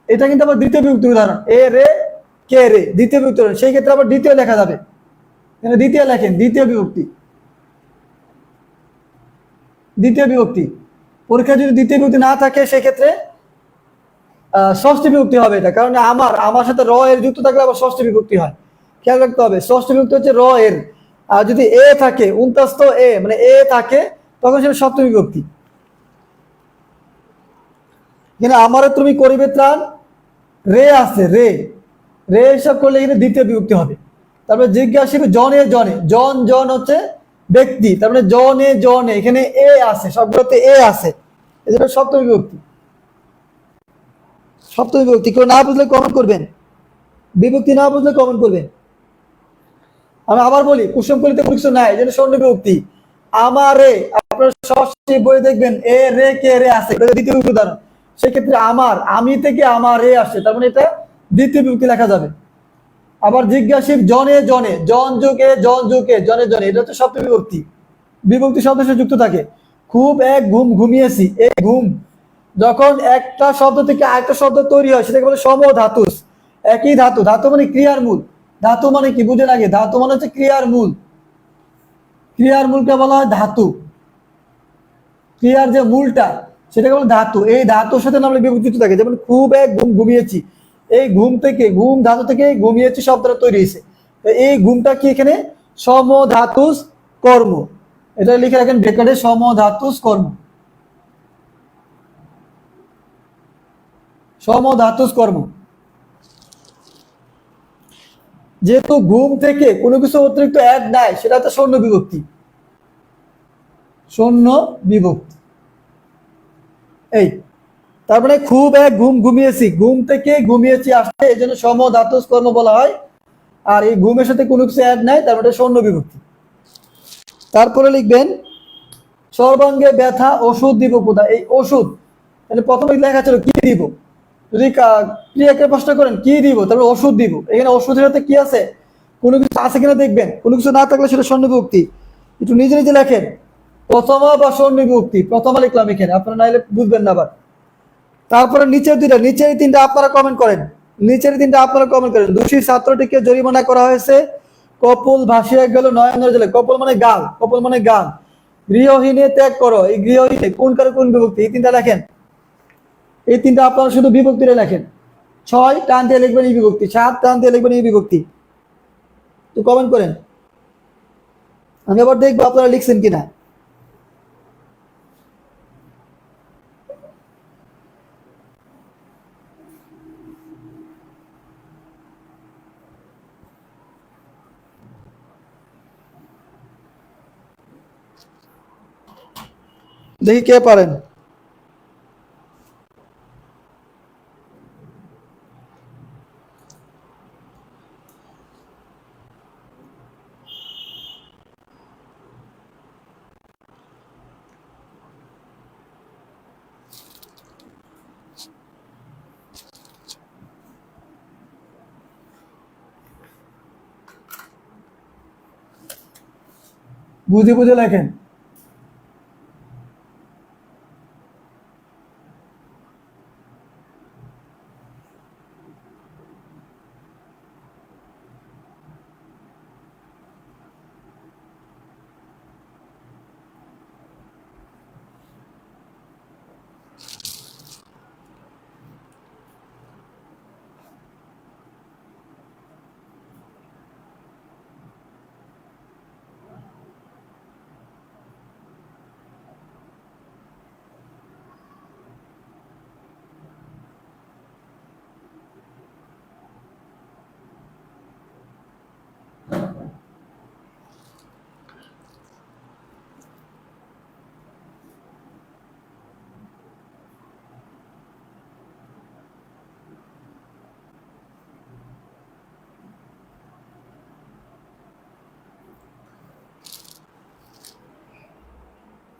এটা কিন্তু আবার দ্বিতীয় বিভক্তি উদাহরণ, এ রে কে রে, দ্বিতীয় বিভক্তি উদাহরণ, সেই ক্ষেত্রে আবার দ্বিতীয় লেখা যাবে, এখানে দ্বিতীয় লেখেন, দ্বিতীয় বিভক্তি। দ্বিতীয় বিভক্তি পরীক্ষা যদি দ্বিতীয় বিভক্তি না থাকে সেই ক্ষেত্রে ষষ্ঠী বিভক্তি হবে এটা, কারণ আমার, আমার সাথে র এর যুক্ত থাকলে আবার ষষ্ঠী বিভক্তি হয়, খেয়াল রাখতে হবে। ষষ্ঠী বিভক্তি হচ্ছে র এর, আর যদি এ থাকে উনতাস্ত এ মানে এ থাকে তখন সেটা সপ্তমী বিভক্তি। কিন্তু আমারে তুমি করিবে ত্রাণ, রে আছে, রে, রে হিসাব করলে এখানে দ্বিতীয় বিভক্তি হবে। তারপরে জিজ্ঞাসিবে জনে জনে, জন জন হচ্ছে ব্যক্তি, তার মানে জনে জনে, এখানে এ আছে, সবগুলোতে এ আছে, এজন্য সপ্তমী বিভক্তি। সপ্তমী বিভক্তি কেউ না বুঝলে কমেন্ট করবেন, বিভক্তি না বুঝলে কমেন্ট করবেন। আমি আবার বলি কুসুমকলিতে কোনো কিছু নাই, এই জন্য ষণ্ড বিভক্তি। আমারে, আপনার ষষ্ঠী বই দেখবেন এ রে কে রে আছে, এটা দ্বিতীয় বিভক্তি উদাহরণ। সেক্ষেত্রে আমার, আমি থেকে আমার রে আসছে, তার মানে এটা দ্বিতীয় বিভক্তি লেখা যাবে। আবার জিজ্ঞাসিব জনে জনে, জন যুগে জন যুগে, জনে জনে, এটা হচ্ছে সপ্তমী বিভক্তি, বিভক্তি শব্দের সাথে যুক্ত থাকে। খুব এক ঘুম ঘুমিয়েছি, এই ঘুম যখন একটা শব্দ থেকে আরেকটা শব্দ তৈরি হয় সেটাকে বলে সমধাতুস। একই ধাতু, ধাতু মানে ক্রিয়ার মূল। ধাতু মানে কি বুঝে লাগে? ধাতু মানে হচ্ছে ক্রিয়ার মূল। ক্রিয়ার মূলকে বলা হয় ধাতু। ক্রিয়ার যে মূলটা সেটাকে বলে ধাতু। এই ধাতুর সাথে নামলে বিভক্তি থাকে। যেমন খুব এক ঘুম ঘুমিয়েছি, এই ঘুম থেকে, ঘুম ধাতু থেকে ঘুমিয়েছি শব্দটা তৈরি হয়েছে। এই ঘুমটা কি এখানে সমধাতুস কর্ম। এটা লিখে রাখেন ব্র্যাকেটে, সমধাতুস কর্ম। সমধাতুস কর্ম। যেহেতু ঘুম থেকে কোনো কিছু অতিরিক্ত অ্যাড নাই, সেটা হচ্ছে শূন্য বিভক্তি। শূন্য বিভক্তি। এই তার মানে খুব এক ঘুম ঘুমিয়েছি, ঘুম থেকে ঘুমিয়েছি আসছে, এই জন্য সমধাতুস কর্ম বলা হয়। আর এই ঘুমের সাথে কোনো কিছু অ্যাড নাই, তার মানে শূন্য বিভক্তি। তারপরে লিখবেন সর্বাঙ্গে ব্যথা ওষুধ দিব কোথায়? এই ওষুধ, তাহলে প্রথমে লেখা ছিল কি দিব। যদি ক্রিয়াকে প্রশ্ন করেন কি দিব, তারপরে ওষুধ দিব। এখানে ওষুধের সাথে কি আছে, কোনো কিছু আছে কিনা দেখবেন। কোনো কিছু না থাকলে সেটা শূন্য বিভক্তি। একটু নিজে নিজে লেখেন, প্রথমা বা শূন্য বিভক্তি। প্রথমা লিখলাম এখানে, আপনারা নাইলে বুঝবেন না আবার। তারপরে নিচের দুইটা, নিচের তিনটা আপনারা কমেন্ট করেন। নিচের তিনটা আপনারা কমেন্ট করেন। দোষী ছাত্রটিকে জরিমানা করা হয়েছে, কপল ভাসিয়ে গেল নয়নের জলে। কপল মানে গাল, কপল মানে গাল। গৃহহীনে ত্যাগ করো, এই গৃহহীনে কোন কারো কোন বিভক্তি, এই তিনটা লেখেন। এই তিনটা আপনারা শুধু বিভক্তিটা লেখেন। 6 টান দিয়ে লিখবেন এই বিভক্তি, 7 টান দিয়ে লিখবেন এই বিভক্তি। তো কমেন্ট করেন, আমি আবার দেখবো আপনারা লিখছেন কিনা। দেখি কে পারেন। বুঝে বুঝে লেখেন।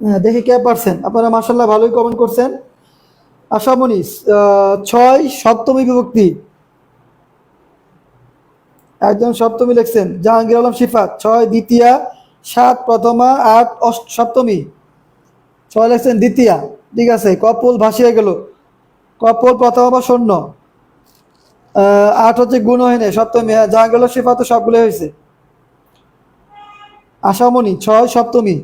হ্যাঁ, দেখি কে পারছেন। আপনারা মাশাআল্লাহ ভালোই কমেন্ট করছেন। আশামণি 6 সপ্তমী বিভক্তি, একজন সপ্তমী লিখছেন। জাহাঙ্গীর আলম শিফাত 6 দ্বিতীয়া, 7 প্রথমা, 8 সপ্তমী। 6 লিখছেন দ্বিতীয়া, ঠিক আছে। কপল ভাসিয়ে গেল, কপল প্রথমা বা শূন্য। 8 হচ্ছে গুণহীনে সপ্তমী। হ্যাঁ, জাহাঙ্গীর আলম শিফাত তো সবগুলো হয়েছে। আশামণি 6 সপ্তমী,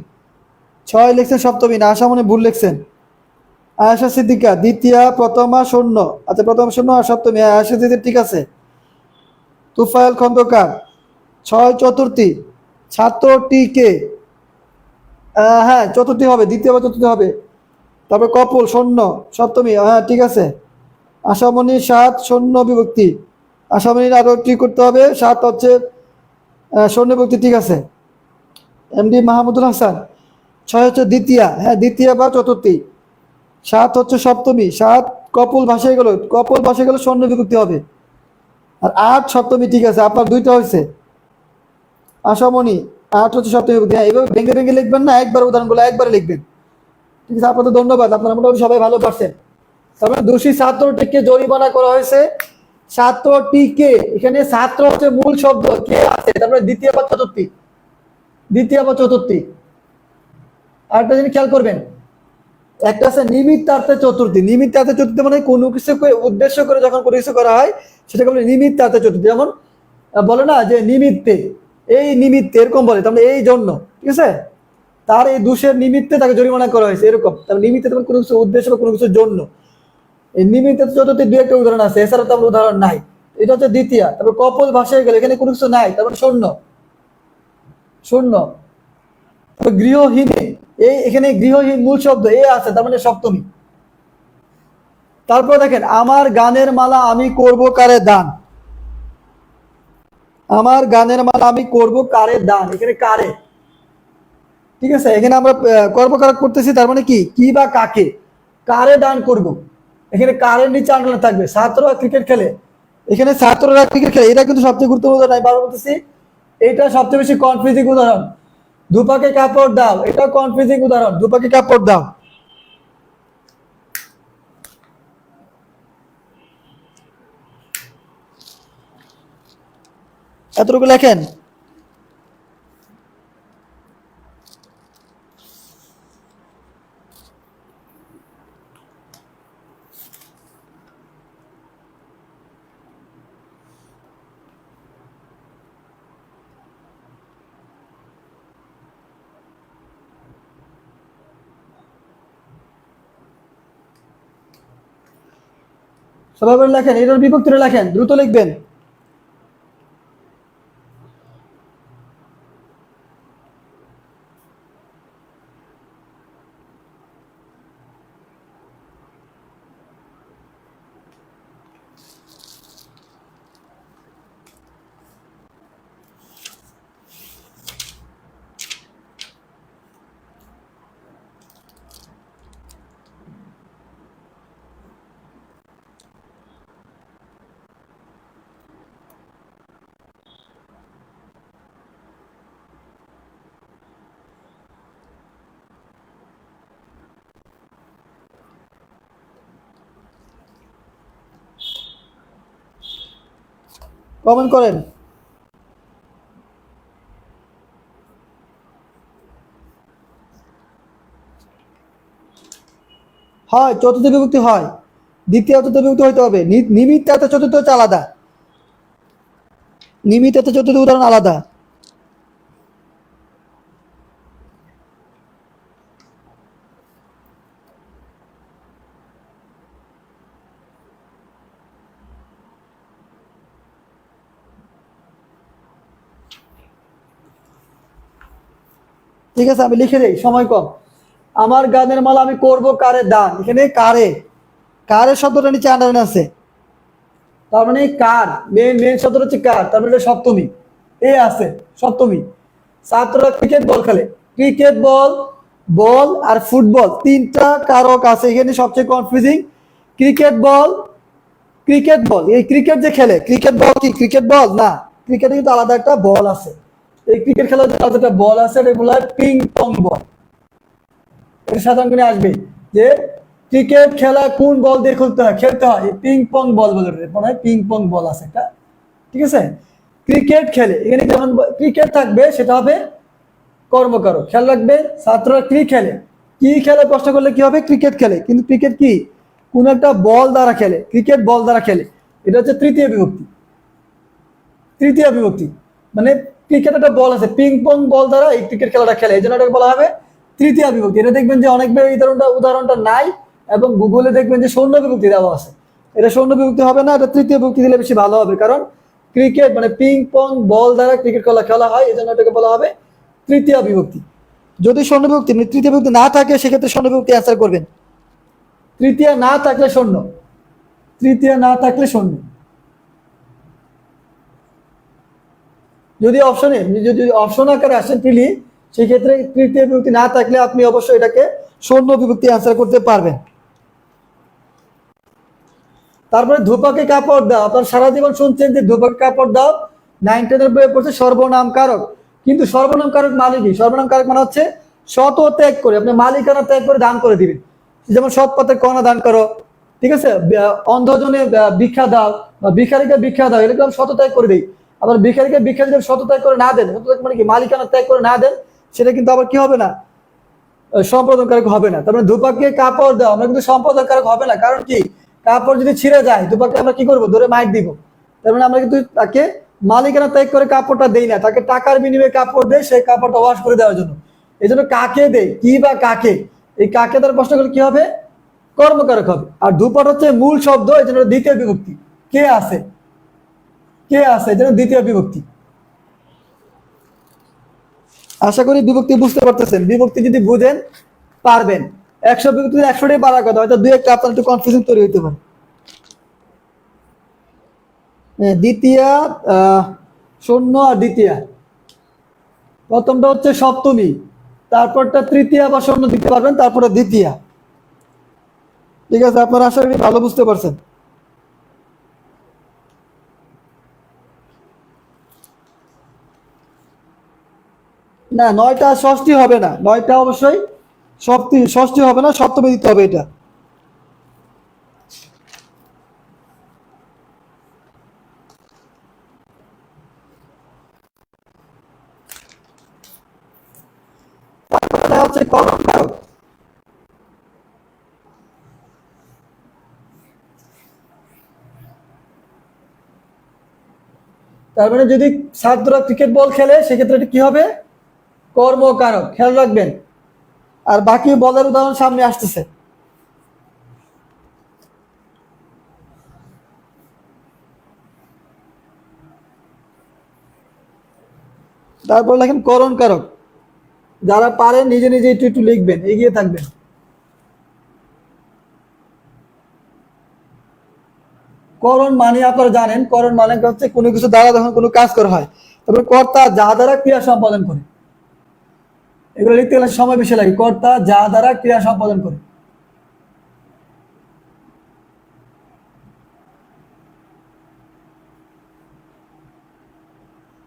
6 লিখছেন সপ্তমী না, আশামণি ভুল লিখছেন। আয়েশা সিদ্দিকা দ্বিতীয়া, প্রথমা শূন্য। আচ্ছা, প্রথমা শূন্য আর সপ্তমী। হ্যাঁ, আয়েশা সিদ্দিকা ঠিক আছে। তুফাইল খন্দকার 6 চতুর্থী, ছাত্রটিকে, হ্যাঁ চতুর্থী হবে, দ্বিতীয় বা চতুর্থী হবে। তারপর কপল শূন্য সপ্তমী, হ্যাঁ ঠিক আছে। আশামণি 7 শূন্য বিভক্তি। আশামণির আরো ঠিক করতে হবে, 7 হচ্ছে শূন্য বিভক্তি, ঠিক আছে। এমডি মাহমুদুল হাসান 6 হচ্ছে দ্বিতীয়া, হ্যাঁ দ্বিতীয়া বা চতুর্থী। 7 হচ্ছে সপ্তমী, 7 কপল ভাসিয়ে গেল, কপল ভাসিয়ে গেল শূন্য বিভক্তি হবে। আর 8 সপ্তমী, ঠিক আছে। আপনার দুইটা হয়েছে। আশামণি 8 হচ্ছে সপ্তমী বিভক্তি। হ্যাঁ, এভাবে ভেঙে ভেঙে লিখবেন না, একবার উদাহরণগুলো একবারে লিখবেন, ঠিক আছে। আপনাদের ধন্যবাদ, আপনারা মোটামুটি সবাই ভালো পারছেন। তারপরে দোষী ছাত্রটিকে জরিমানা করা হয়েছে। ছাত্রটিকে, এখানে ছাত্র হচ্ছে মূল শব্দ, কে আছে, তারপরে দ্বিতীয় বা চতুর্থী, দ্বিতীয় বা চতুর্থী। আরেকটা জিনিস খেয়াল করবেন, একটা আছে নিমিত্তার্থে চতুর্থী। নিমিত্তার্থে চতুর্থী মানে কোনো কিছুকে উদ্দেশ্য করে যখন কোনো কিছু করা হয় সেটাকে বলে নিমিত্তার্থে চতুর্থী। যেমন বলে না যে নিমিত্তে, এই নিমিত্তে এরকম বলে, তার মানে এই জন্য, ঠিক আছে, তার এই দোষের নিমিত্তে তাকে জরিমানা করা হয়েছে এরকম। তার নিমিত্তে তখন কোনো কিছু উদ্দেশ্য বা কোনো কিছুর জন্য। এই নিমিত্তে চতুর্থী দুই একটা উদাহরণ আছে, এছাড়া তো আমার উদাহরণ নাই। এটা হচ্ছে দ্বিতীয়। তারপর কপল ভাষায় গেলে এখানে কোনো কিছু নাই, তারপর শূন্য শূন্য। তারপর গৃহহীনে, এই এখানে গৃহহীন মূল শব্দ এ আছে, তার মানে সপ্তমী। তারপর দেখেন আমার গানের মালা আমি করব কারে দান। আমার গানের মালা আমি করব কারে দান, এখানে কারে, ঠিক আছে, এখানে আমরা কর্মকারক করতেছি, তার মানে কি কি বা কাকে, কারে দান করব। এখানে কারের নিচে আন্ডারলাইন থাকবে। ছাত্ররা ক্রিকেট খেলে, এখানে ছাত্ররা ক্রিকেট খেলে, এটা কিন্তু সবচেয়ে গুরুত্বপূর্ণ উদাহরণ। আমি বারবার বলতেছি এটা সবচেয়ে বেশি কনফিউজিং উদাহরণ। দুপাকে কাপড় দাও, এটা কনফিউজিং উদাহরণ। দুপাকে কাপড় দাও, এতটুকু লেখেন। সবাই বলে লেখেন, এটার বিভক্তিটা লেখেন, দ্রুত লিখবেন। কমেন্ট করেন। হয়, চতুর্থ বিভক্তি হয়, দ্বিতীয় চতুর্থ বিভক্তি হইতে হবে। নিমিত্তার্থ চতুর্থ হচ্ছে আলাদা, নিমিত্তার্থ চতুর্থ উদাহরণ আলাদা। ঠিক আছে, আমি লিখে দিই, সময় কম। আমার গানের মালা আমি করব কারে দান, এখানে কারে, কারের শব্দটা নিচে আন্ডারলাইন আছে, তার মানে কার, মেন মেন শব্দটা হচ্ছে কার, তার মানে সপ্তমী এ আছে, সপ্তমী। ছাত্ররা ক্রিকেট বল খেলে, ক্রিকেট বল, বল আর ফুটবল তিনটা কারক আছে এখানে। সবচেয়ে confusing cricket ball, cricket ball, এই ক্রিকেট যে খেলে, ক্রিকেট বল কি ক্রিকেট বল না, ক্রিকেটে কিন্তু আলাদা একটা বল আছে। এই ক্রিকেট খেলার জন্য আলাদা একটা বল আছে, এটা বলা হয় পিং পং বল। এটা সাধারণ করে আসবে যে ক্রিকেট খেলা কোন বল দিয়ে খেলতে হয়, পিং পং বল বলে, মনে হয় পিং পং বল আছে একটা, ঠিক আছে। ক্রিকেট খেলে, এখানে যেমন ক্রিকেট থাকবে সেটা হবে কর্মকারক, খেয়াল রাখবে। ছাত্ররা কি খেলে, কি খেলে প্রশ্ন করলে কি হবে, ক্রিকেট খেলে, কিন্তু ক্রিকেট কি কোন একটা বল দ্বারা খেলে, ক্রিকেট বল দ্বারা খেলে, এটা হচ্ছে তৃতীয় বিভক্তি। তৃতীয় বিভক্তি মানে ক্রিকেট একটা বল আছে, পিং পং বল দ্বারা এই ক্রিকেট খেলাটা খেলে, এই জন্য এটাকে বলা হবে তৃতীয় বিভক্তি। এটা দেখবেন যে অনেকবার এই উদাহরণটা নাই, এবং গুগলে দেখবেন যে শূন্য বিভক্তি দেওয়া আছে। এটা শূন্য বিভক্তি হবে না, এটা তৃতীয় বিভক্তি দিলে বেশি ভালো হবে, কারণ ক্রিকেট মানে পিং পং বল দ্বারা ক্রিকেট খেলা হয়, এই জন্য এটাকে বলা হবে তৃতীয় বিভক্তি। যদি শূন্য বিভক্তি মানে তৃতীয় বিভক্তি না থাকে সেক্ষেত্রে শূন্য বিভক্তি অ্যান্সার করবেন। তৃতীয় না থাকলে শূন্য, তৃতীয় না থাকলে শূন্য। যদি অপশনে, যদি অপশন আকারে আসেন প্রিলি, সেই ক্ষেত্রে তৃতীয় বিভক্তি না থাকলে আপনি অবশ্যই এটাকে শূন্য বিভক্তি অ্যান্সার করতে পারবেন। তারপরে ধূপাকে কাপড় দাও, আপনার সারা জীবন শুনছেন যে ধূপাকে কাপড় দাও, 9-10 বইয়ে পড়ছে সর্বনাম কারক। কিন্তু সর্বনাম কারক মানে কি, সর্বনাম কারক মানে হচ্ছে শত ত্যাগ করে, আপনি মালিকানা ত্যাগ করে দান করে দিবেন। যেমন সৎ পথে কণা দান করো, ঠিক আছে, অন্ধজনে ভিক্ষা দাও, বা ভিখারিকে ভিক্ষা দাও, এরকম শত ত্যাগ করে দিই। আবার ভিখারিকে ভিক্ষা যদি শত ত্যাগ করে না দেন, শত ত্যাগ মানে কি মালিকানা ত্যাগ করে না দেন, সেটা কিন্তু আবার কি হবে না, সম্পাদনকারক হবে না। তার মানে দুপাকে কাপড় দেওয়া আমরা কিন্তু সম্পাদনকারক হবে না, কারণ কি কাপড় যদি ছিঁড়ে যায় দুপাকে আমরা কি করবো, ধরে মাইর দিব। তার মানে আমরা কিন্তু তাকে মালিকানা ত্যাগ করে কাপড়টা দেই না, তাকে টাকার বিনিময়ে কাপড় দেয় সেই কাপড়টা ওয়াশ করে দেওয়ার জন্য। এই জন্য কাকে দেয়, কি বা কাকে, এই কাকে দ্বারা প্রশ্ন করলে কি হবে, কর্মকারক হবে। আর দুপাট হচ্ছে মূল শব্দ, এই জন্য দ্বিতীয় বিভক্তি। কে আছে, কে আছে, এই জন্য দ্বিতীয় বিভক্তি। আশা করি বিভক্তি বুঝতে পারতেছেন। বিভক্তি যদি বুঝেন পারবেন। 100 বিভক্তি 100টাই পারার কথা, হয়তো দুই একটা আপনার একটু কনফিউশন তৈরি হইতে পারে। দ্বিতীয়া, শূন্য আর দ্বিতীয়া, প্রথমটা হচ্ছে সপ্তমী, তারপরটা তৃতীয়া বা শূন্য দিতে পারবেন, তারপরে দ্বিতীয়া। ঠিক আছে, আপনারা আশা করি ভালো বুঝতে পারছেন। না, 9টা ষষ্ঠী হবে না, 9টা অবশ্যই ষষ্ঠী হবে না, সপ্তমী দিতে হবে এটা। এটা হচ্ছে কর্মকারক। তার মানে যদি ছাত্ররা ক্রিকেট বল খেলে সেক্ষেত্রে এটা কি হবে, কর্মকারক, খেয়াল রাখবেন। আর বাকি বলের উদাহরণ সামনে আসতেছে। তারপর লেখেন করণ কারক। যারা পারেন নিজে নিজে একটু একটু লিখবেন, এগিয়ে থাকবেন। করণ মানে আপনারা জানেন, করণ মানে হচ্ছে কোনো কিছু দ্বারা যখন কোনো কাজ করা হয়। তারপরে কর্তা যা দ্বারা ক্রিয়া সম্পাদন করে, এগুলো লিখতে গেলে সময় বেশি লাগে। কর্তা যা দ্বারা ক্রিয়া সম্পাদন করে।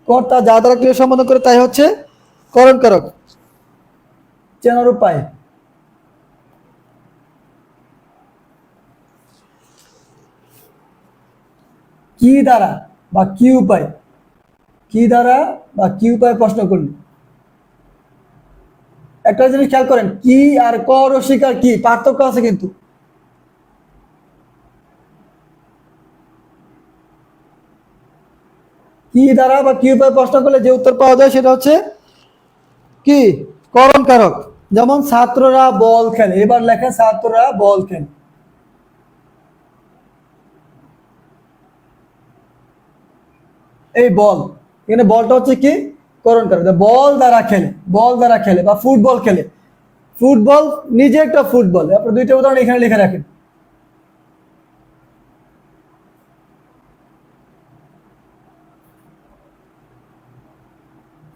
কর্তা যা দ্বারা ক্রিয়া সম্পাদন করে তাই হচ্ছে করণ কারক। চেনার উপায়, কি দ্বারা বা কি উপায়, কি দ্বারা বা কি উপায় প্রশ্ন করলে একটা জিনিস খেয়াল করেন, কি আর ক রসিকার কি পার্থক্য আছে কিন্তু। কি দ্বারা বা কি উপায় প্রশ্ন করলে যে উত্তর পাওয়া যায় সেটা হচ্ছে কি, করণ কারক। যেমন ছাত্ররা বল খেলে, এবার লেখা ছাত্ররা বল খেলে। এই বল, এখানে বলটা হচ্ছে কি, করণ কারক। বল দ্বারা খেলে, বল দ্বারা খেলে বা ফুটবল খেলে। ফুটবল নিজে একটা ফুটবল, আপনার দুইটা উদাহরণ এখানে লিখে রাখেন।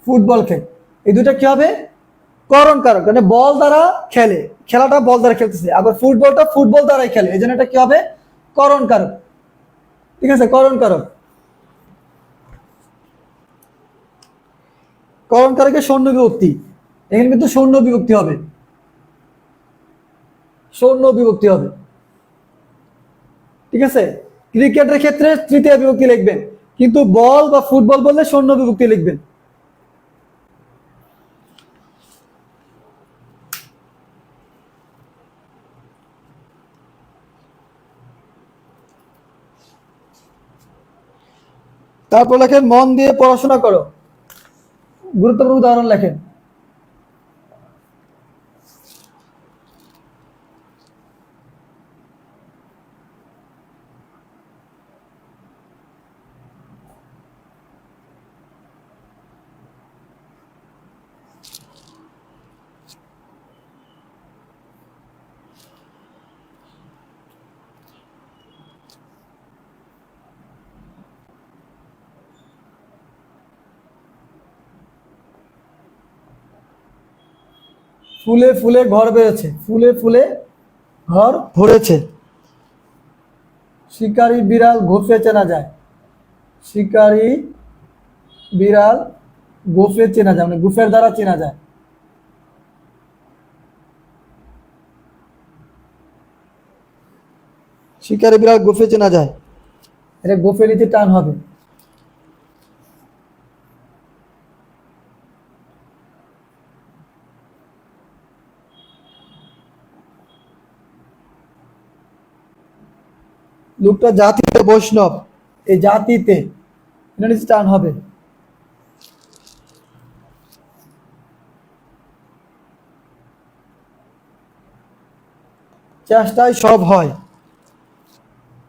ফুটবল খেলে, এই দুইটা কি হবে, করণ কারক। মানে বল দ্বারা খেলে, খেলাটা বল দ্বারা খেলতেছে, আবার ফুটবলটা ফুটবল দ্বারাই খেলে, এই জন্য এটা কি হবে, করণ কারক। ঠিক আছে, করণ কারক। করণ কারকের শূন্য বিভক্তি, এখানে কিন্তু শূন্য বিভক্তি হবে, শূন্য বিভক্তি হবে। ঠিক আছে, ক্রিকেটের ক্ষেত্রে তৃতীয় বিভক্তি লিখবেন, কিন্তু বল বা ফুটবল বললে শূন্য বিভক্তি লিখবেন। তারপর লেখেন মন দিয়ে পড়াশোনা করো, গুরুত্বপূর্ণ উদাহরণ লেখেন। ফুলে ফুলে ঘর বেড়েছে, ফুলে ফুলে ঘর ভরেছে। শিকারী বিড়াল গোফে চেনা যায়, শিকারী বিড়াল গোফে চেনা যায়, মানে গুফের দ্বারা চেনা যায়। শিকারী বিড়াল গোফে চেনা যায়, এটা গোফে নিচে টান হবে। লোকটা জাতিতে বৈষ্ণব, এই জাতিতে এটা নিচে টান হবে। চেষ্টায় সব হয়,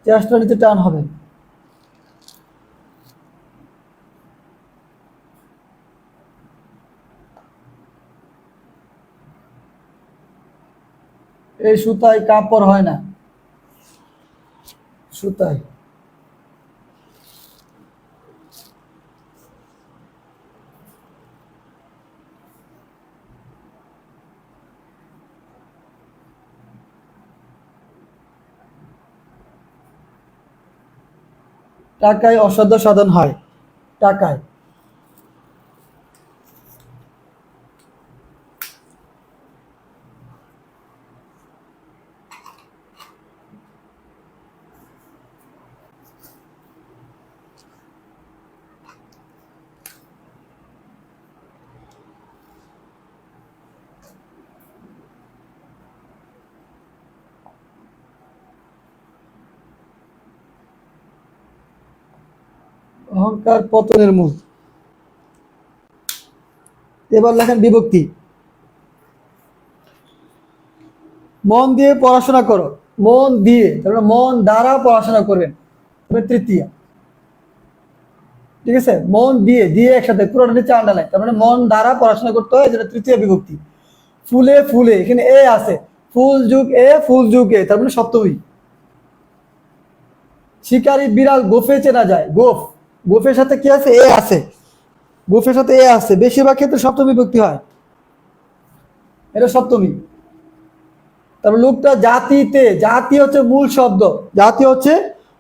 চেষ্টা নিচে টান হবে। এই সুতায় কাপড় হয় না, সুতায়। টাকায় অসাধ্য সাধন হয়, টাকায়। অহংকার পতনের মূল। এবার লেখেন বিভক্তি। মন দিয়ে পড়াশোনা করো, মন দিয়ে, তারপরে মন দ্বারা পড়াশোনা করবেন, তৃতীয়। ঠিক আছে, মন দিয়ে, দিয়ে একসাথে পুরোটা নিচে আন্ডারলাইন, তার মানে মন দ্বারা পড়াশোনা করতে হয়, যেটা তৃতীয় বিভক্তি। ফুলে ফুলে, এখানে এ আছে, ফুল যুগ এ, ফুল যুগ এ, তার মানে সপ্তমী। শিকারী বিড়াল গোফে চেনা যায়, গোফ, গোফের সাথে কি আছে, এ আছে, গোফের সাথে এ আছে, বেশিরভাগ ক্ষেত্রে সপ্তমী বিভক্তি হয়, এটা সপ্তমী। তারপর লোকটা জাতিতে, জাতি হচ্ছে মূল শব্দ, জাতি হচ্ছে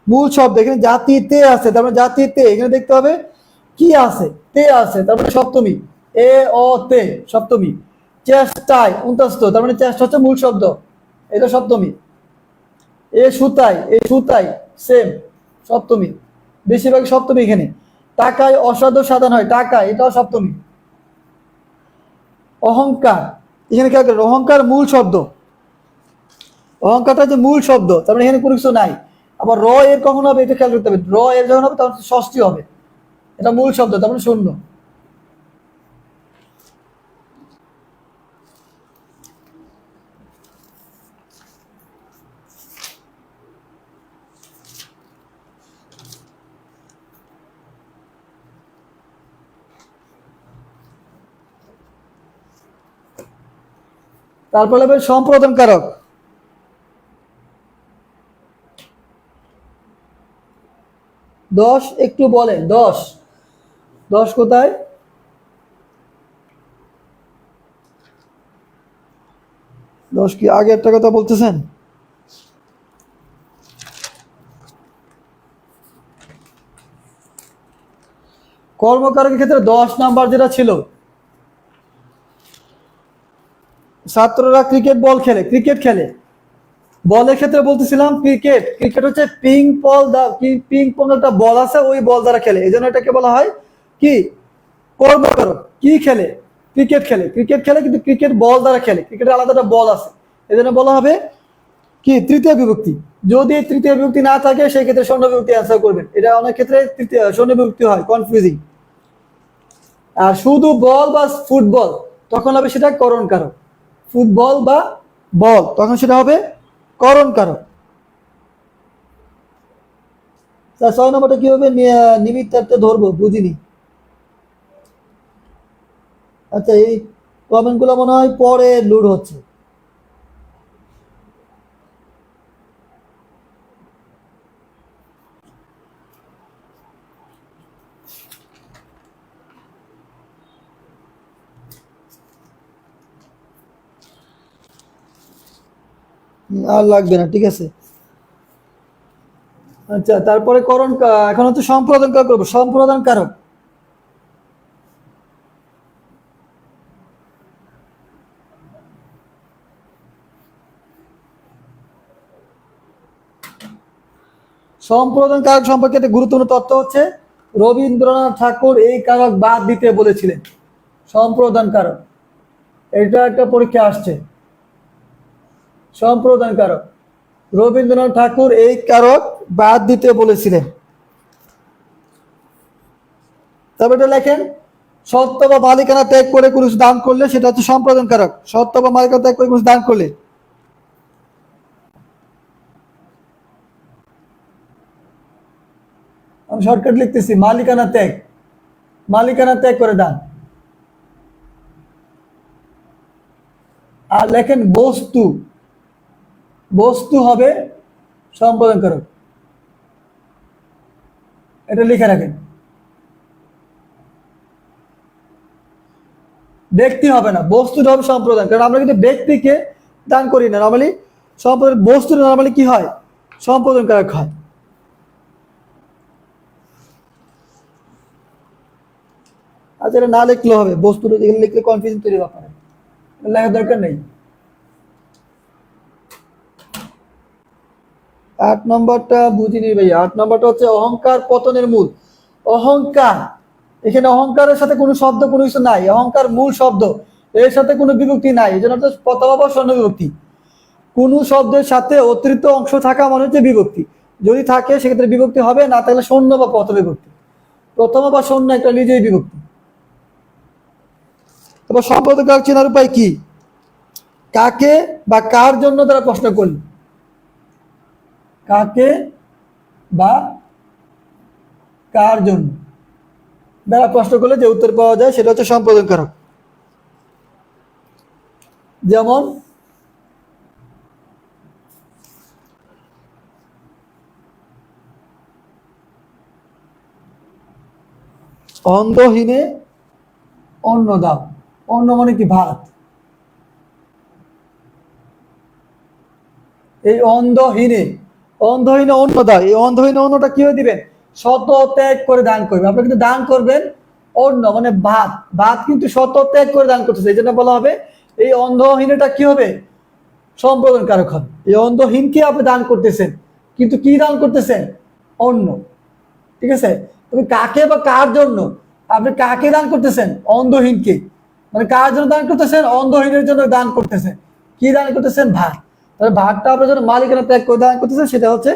মূল শব্দ, এখানে জাতিতে আছে, তারপরে জাতিতে এখানে দেখতে হবে কি আছে, তে আছে, তারপরে সপ্তমী, এ ও তে, সপ্তমী। চেষ্টায় উন্তস্ত, তার মানে চেষ্টা হচ্ছে মূল শব্দ, এটা সপ্তমী। এ সুতায়, এই সুতায়, সেম, সপ্তমী, বেশিরভাগ সপ্তমী এখানে। টাকায় অসাধ্য সাধন হয়, টাকা, এটাও সপ্তমী। অহংকার, এখানে খেয়াল করেন অহংকার মূল শব্দ, অহংকারটা যে মূল শব্দ, তার মানে এখানে কোনো কিছু নাই। আবার র এর কখন হবে এটা খেয়াল করতে হবে, র এর যখন হবে তখন ষষ্ঠী হবে, এটা মূল শব্দ, তার মানে শূন্য। তারপরে হবে সম্প্রদান কারক। দশ একটু বলেন, দশ, দশ কোথায়? দশ কি আগে একটা কথা বলতেছেন? কর্মকারকের ক্ষেত্রে 10 নাম্বার যেটা ছিল, ছাত্ররা ক্রিকেট বল খেলে, ক্রিকেট খেলে, বলের ক্ষেত্রে বলতেছিলাম ক্রিকেট, ক্রিকেট হচ্ছে পিং পল, পিং পং একটা বল আছে, ওই বল দ্বারা খেলে, এই জন্য এটাকে বলা হয় কি, কর্মকারক। কি খেলে? ক্রিকেট খেলে, ক্রিকেট খেলে কিন্তু ক্রিকেট বল দ্বারা খেলে, ক্রিকেটের আলাদা একটা বল আছে, এই জন্য বলা হবে কি, তৃতীয় বিভক্তি। যদি তৃতীয় বিভক্তি না থাকে সেই ক্ষেত্রে স্বর্ণ বিভক্তি অ্যান্সার করবেন, এটা অনেক ক্ষেত্রে তৃতীয় স্বর্ণ বিভক্তি হয়, কনফিউজিং। আর শুধু বল বা ফুটবল, তখন হবে সেটা করণ কারক, ফুটবল বা বল, তখন সেটা হবে করণ কারক। 6 নম্বরটা কি হবে, নিমিত্তার্থে ধরবো, বুঝিনি। আচ্ছা, এই কমেন্ট গুলো মনে হয় পরে লোড হচ্ছে। আর লাগবে না, ঠিক আছে। আচ্ছা, তারপরে এখন হচ্ছে সম্প্রদান কারক করবো, সম্প্রদান কারক। সম্প্রদান কারক সম্পর্কে একটা গুরুত্বপূর্ণ তথ্য হচ্ছে, রবীন্দ্রনাথ ঠাকুর এই কারক বাদ দিতে বলেছিলেন, সম্প্রদান কারক, এটা একটা পরীক্ষা আসছে। সম্প্রদান কারক, রবীন্দ্রনাথ ঠাকুর এই কারক বাদ দিতে বলেছিলেন। তবে এটা লেখেন, সত্য বা মালিকানা ত্যাগ করে কোনো কিছু দান করলে সেটা হচ্ছে সম্পাদনকারক। সত্য বা মালিকানা ত্যাগ করে কোনো কিছু দান করলে, আমি শর্টকাট লিখতেছি, মালিকানা ত্যাগ করে দান। আর লেখেন বস্তু হবে সম্পাদনকারক, এটা লিখে রাখেন। ব্যক্তি হবে না, বস্তুটা হবে সম্প্রদান, কারণ আমরা কিন্তু ব্যক্তিকে দান করি না নর্মালি। সম্প্রদান বস্তুটা নর্মালি কি হয়, সম্পাদনকারক হয়। আচ্ছা, এটা না লিখলেও হবে, বস্তুটা এখানে লিখলে কনফিউশন তৈরি ব্যাপারে লেখার দরকার নেই। 8 নম্বরটা বুঝিনি ভাইয়া। 8 নম্বরটা হচ্ছে অহংকার পতনের মূল। অহংকার, এখানে অহংকারের সাথে কোনো শব্দ কোনো কিছু নাই, অহংকার মূল শব্দ, এর সাথে কোনো বিভক্তি নাই, এই জন্য তো প্রথম বা স্বর্ণ বিভক্তি। কোনো শব্দের সাথে অতিরিক্ত অংশ থাকা মানে হচ্ছে বিভক্তি, যদি থাকে সেক্ষেত্রে বিভক্তি হবে, না থাকলে শূন্য বা পথ বিভক্তি। প্রথম বা শূন্য একটা নিজেই বিভক্তি। এবার সম্পাদনকারক চেনার উপায় কি? কাকে বা কার জন্য তারা প্রশ্ন করল, কাকে বা কার জন্য দ্বারা প্রশ্ন করলে যে উত্তর পাওয়া যায় সেটা হচ্ছে সম্পাদনকারক। যেমন অন্ধহীনে অন্ন দাও, অন্ন মানে কি, ভাত। এই অন্ধহীনে অন্ন দাও, এই অন্ধহীনে অন্নটা কি হয়ে দিবেন, শত ত্যাগ করে দান করবে। আপনি কিন্তু দান করবেন অন্ন মানে ভাত, ভাত কিন্তু শত ত্যাগ করে দান করতেছে, এই জন্য বলা হবে এই অন্ধহীনটা কি হবে, সম্পাদনকারক হবে। এই অন্ধহীনকে আপনি দান করতেছেন, কিন্তু কি দান করতেছেন, অন্ন। ঠিক আছে, তুমি কাকে বা কার জন্য, আপনি কাকে দান করতেছেন, অন্ধহীনকে, মানে কার জন্য দান করতেছেন, অন্ধহীনের জন্য দান করতেছেন। কি দান করতেছেন, ভাত। তাহলে ভাতটা আপনার জন্য মালিকানা ত্যাগ করে দান করতেছেন, সেটা হচ্ছে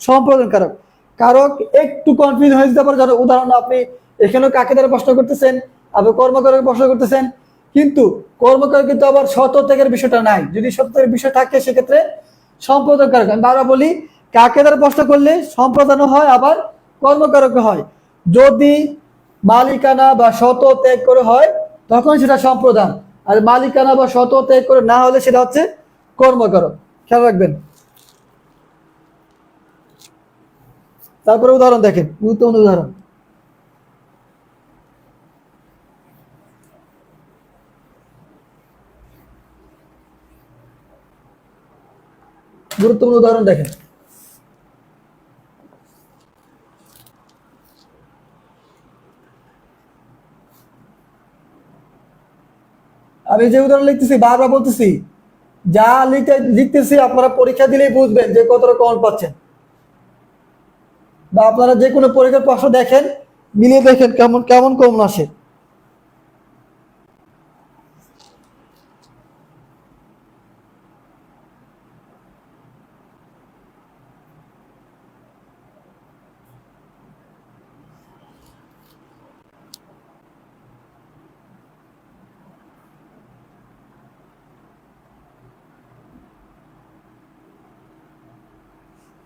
সম্পাদন কারক। কারক একটু কনফিউজ হয়ে যেতে পারে, ধরো উদাহরণ আপনি এখানেও কাকে দ্বারা প্রশ্ন করতেছেন, আপনি কর্মকারক প্রশ্ন করতেছেন, কিন্তু কর্মকারক কিন্তু আবার শত ত্যাগের বিষয়টা নাই। যদি শত ত্যাগের বিষয় থাকে সেক্ষেত্রে সম্পাদন কারক। আমি বারবার বলি, কাকে দ্বারা প্রশ্ন করলে সম্পাদনও হয় আবার কর্মকারক হয়। যদি মালিকানা বা শত ত্যাগ করে হয় তখন সেটা সম্প্রদান, আর মালিকানা বা শত ত্যাগ করে না হলে সেটা হচ্ছে কর্মকারক। খেয়াল রাখবেন। তারপরে উদাহরণ দেখেন, গুরুত্বপূর্ণ উদাহরণ। গুরুত্বপূর্ণ উদাহরণ দেখেন, আমি যে উদাহরণ লিখতেছি বারবার বলতেছি, যা লিখতেছি আপনারা পরীক্ষা দিলেই বুঝবেন যে কতটা কম পাচ্ছেন। বা আপনারা যে কোনো পরীক্ষার প্রশ্ন দেখেন, মিলিয়ে দেখেন কেমন কেমন কম আসে।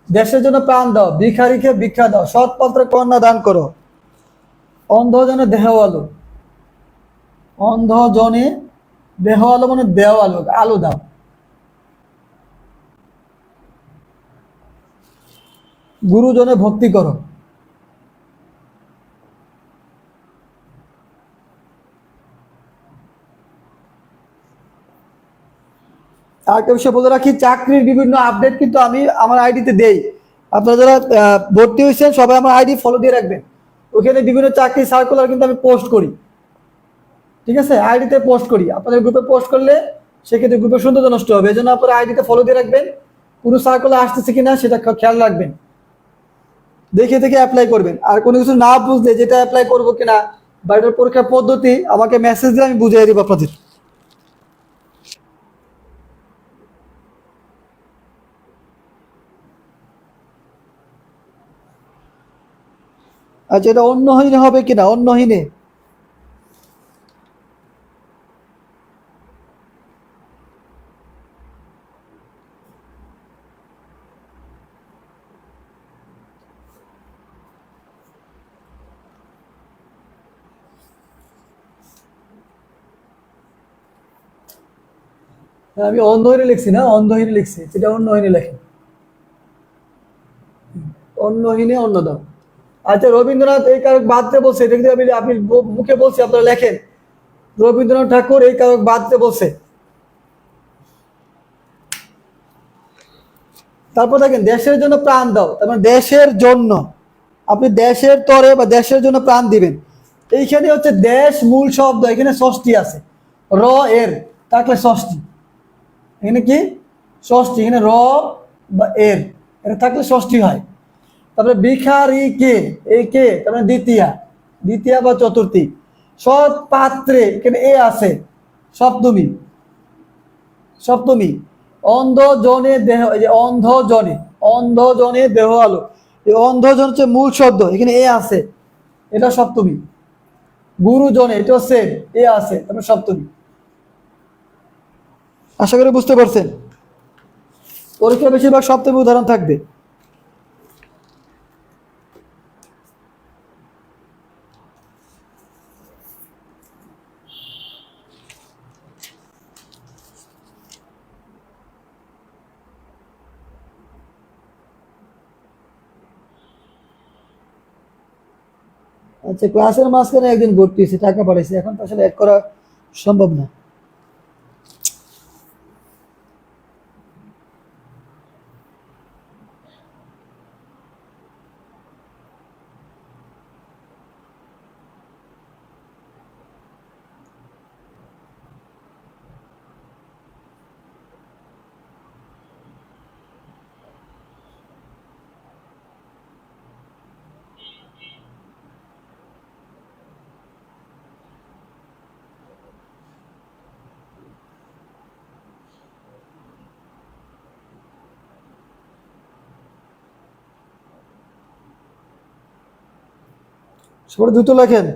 দেশের জন্য প্রাণ দাও, ভিখারিকে ভিক্ষা দাও, সৎ পাত্রে কন্যা দান করো, অন্ধ জনে দেহ আলো। অন্ধ জনে দেহ আলো মানে দেহ আলো, আলো দাও। গুরুজনে ভক্তি করো। আর একটা বিষয় বলে রাখি, চাকরির বিভিন্ন আপডেট কিন্তু আমি আমার আইডিতে দেই। আপনারা যারা ভর্তি হয়েছেন সবাই আমার আইডি ফলো দিয়ে রাখবেন, ওখানে বিভিন্ন চাকরি সার্কুলার কিন্তু আমি পোস্ট করি। ঠিক আছে, আইডিতে পোস্ট করি, আপনাদের গ্রুপে পোস্ট করলে সেক্ষেত্রে গ্রুপের সৌন্দর্য নষ্ট হবে। এই জন্য আপনারা আইডিতে ফলো দিয়ে রাখবেন, কোনো সার্কুলার আসতেছে কিনা সেটা খেয়াল রাখবেন, দেখে দেখে অ্যাপ্লাই করবেন। আর কোনো কিছু না বুঝলে যেটা অ্যাপ্লাই করবো কিনা বা এটার পরীক্ষার পদ্ধতি আমাকে মেসেজ দিয়ে আমি বুঝিয়ে দিব আপনাদের। আচ্ছা, এটা অন্যহীনে হবে কিনা? অন্যহীনে। হ্যাঁ, আমি অন্ধহীনে লিখছি না, অন্ধহীনে লিখছি, সেটা অন্যহীনে লেখেন। অন্যহীনে অন্য দাও। আচ্ছা, রবীন্দ্রনাথ এই কারক বাদ দিয়ে বলছে, এটা কিন্তু আমি আপনি মুখে বলছি, আপনারা লেখেন। রবীন্দ্রনাথ ঠাকুর এই কারক বাদ দিয়ে বলছে। তারপর দেখেন, দেশের জন্য প্রাণ দাও, তার মানে দেশের জন্য, আপনি দেশের তরে বা দেশের জন্য প্রাণ দিবেন। এইখানে হচ্ছে দেশ মূল শব্দ, এখানে ষষ্ঠী আছে, র এর থাকলে ষষ্ঠী, এখানে কি ষষ্ঠী, এখানে র বা এর এটা থাকলে ষষ্ঠী হয়। তারপরে ভিখারি কে, এই কে তার মানে দ্বিতীয়া, দ্বিতীয়া বা চতুর্থী। সৎ পাত্রে, এখানে এ আছে, সপ্তমী, সপ্তমী। অন্ধ জনে দেহ, এই যে অন্ধ জনে, অন্ধ জনে দেহ আলো, এই অন্ধজন হচ্ছে মূল শব্দ, এখানে এ আছে, এটা সপ্তমী। গুরুজনে, এটা হচ্ছে এ আছে, তারপরে সপ্তমী। আশা করি বুঝতে পারছেন। পরীক্ষা বেশিরভাগ সপ্তমী উদাহরণ থাকবে। আচ্ছা, ক্লাসের মাঝখানে একদিন ভর্তি হয়েছে, টাকা পাঠাইছে, এখন তো আসলে অ্যাড করা সম্ভব না। সবাই দ্রুত লেখেন।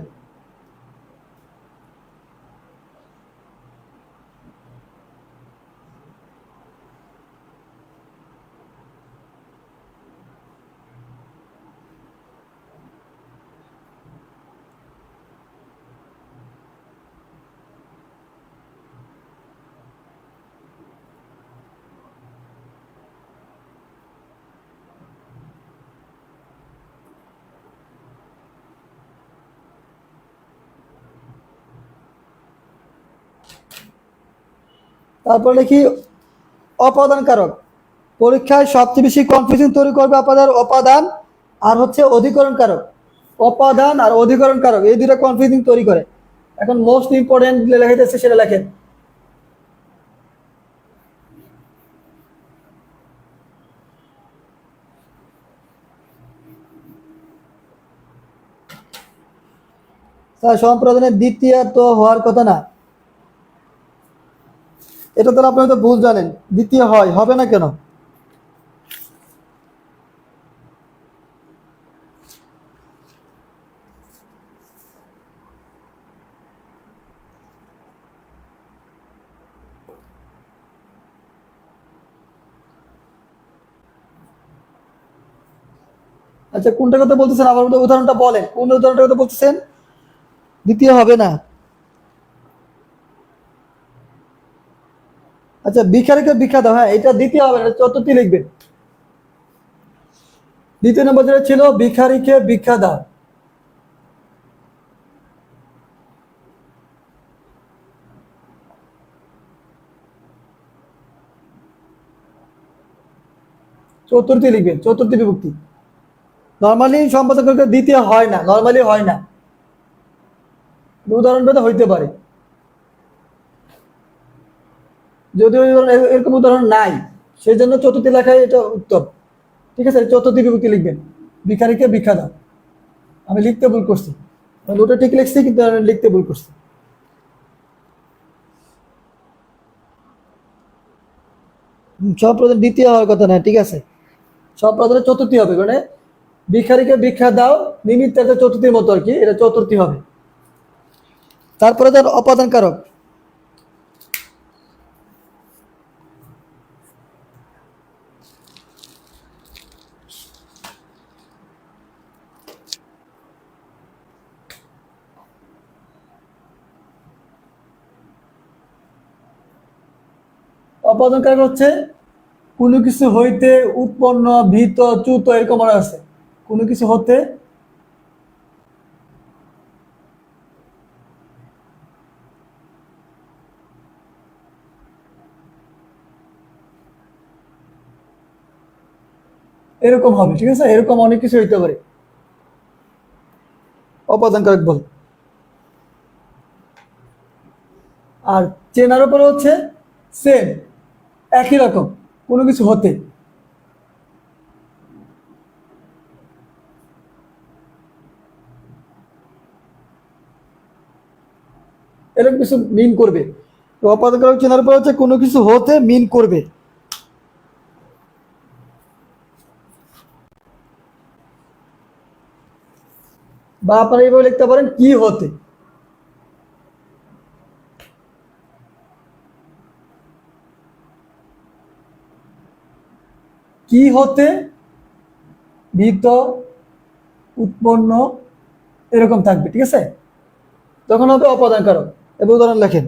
তারপর লিখি অপাদান কারক। পরীক্ষায় সবচেয়ে বেশি কনফিউশন তৈরি করবে আপনাদের অপাদান আর হচ্ছে অধিকরণ কারক। অপাদান আর অধিকরণ কারক এই দুটো কনফিউজিং তৈরি করে। এখন মোস্ট ইম্পর্টেন্ট লেখাইতেছে, সেটা লেখেন। স্যার, সম্প্রদানের দ্বিতীয় তো হওয়ার কথা না, এটা তো আপনি হয়তো ভুল জানেন। দ্বিতীয় হয়, হবে না কেন? আচ্ছা, কোনটা কথা বলতেছেন? আবার উদাহরণটা বলেন, কোন উদাহরণটা কথা বলতেছেন? দ্বিতীয় হবে না। আচ্ছা, ভিখারিকে ভিক্ষা দাও, হ্যাঁ এটা দ্বিতীয় হবে না, চতুর্থী লিখবেন। দ্বিতীয় নম্বর যেটা ছিল, ভিখারিকে ভিক্ষা দাও। চতুর্থী লিখবেন, চতুর্থী বিভক্তি। নর্মালি সম্পাদক দ্বিতীয় হয় না, নর্মালি হয় না, উদাহরণ পেতে হইতে পারে। যদিও এরকম উদাহরণ নাই, সেই জন্য চতুর্থী লেখাই এটা উত্তর। ঠিক আছে, চতুর্থী বিভক্তি লিখবেন, ভিখারিকে ভিক্ষা দাও। আমি লিখতে ভুল করছি, দুটো ঠিক লিখছি কিন্তু আমি লিখতে ভুল করছি। সব প্রধান দ্বিতীয় হওয়ার কথা না, ঠিক আছে, সব প্রধানের চতুর্থী হবে, মানে ভিখারিকে ভিক্ষা দাও নিমিত্ত একটা চতুর্থীর মতো আর কি, এটা চতুর্থী হবে। তারপরে তার অপাদান কারক। অপাদান কারক হচ্ছে কোনো কিছু হইতে উৎপন্ন, ভীত, চ্যুত, এরকম আর আছে। কোনো কিছু হতে এরকম হবে, ঠিক আছে, এরকম অনেক কিছু হইতে পারে, অপাদান কারক বল। আর চেনার উপরে হচ্ছে সেম, একই রকম, কোনো কিছু হতে। এরকম কিছু মিন করবে। তো অপাদান কারক চেনার উপর হচ্ছে কোনো কিছু হতে মিন করবে। বা আপনারা এইভাবে লিখতে পারেন কি হতে। কি হতে ভীত, উৎপন্ন, এরকম থাকবে, ঠিক আছে, তখন হবে অপাদান কারক। এবার উদাহরণ লেখেন।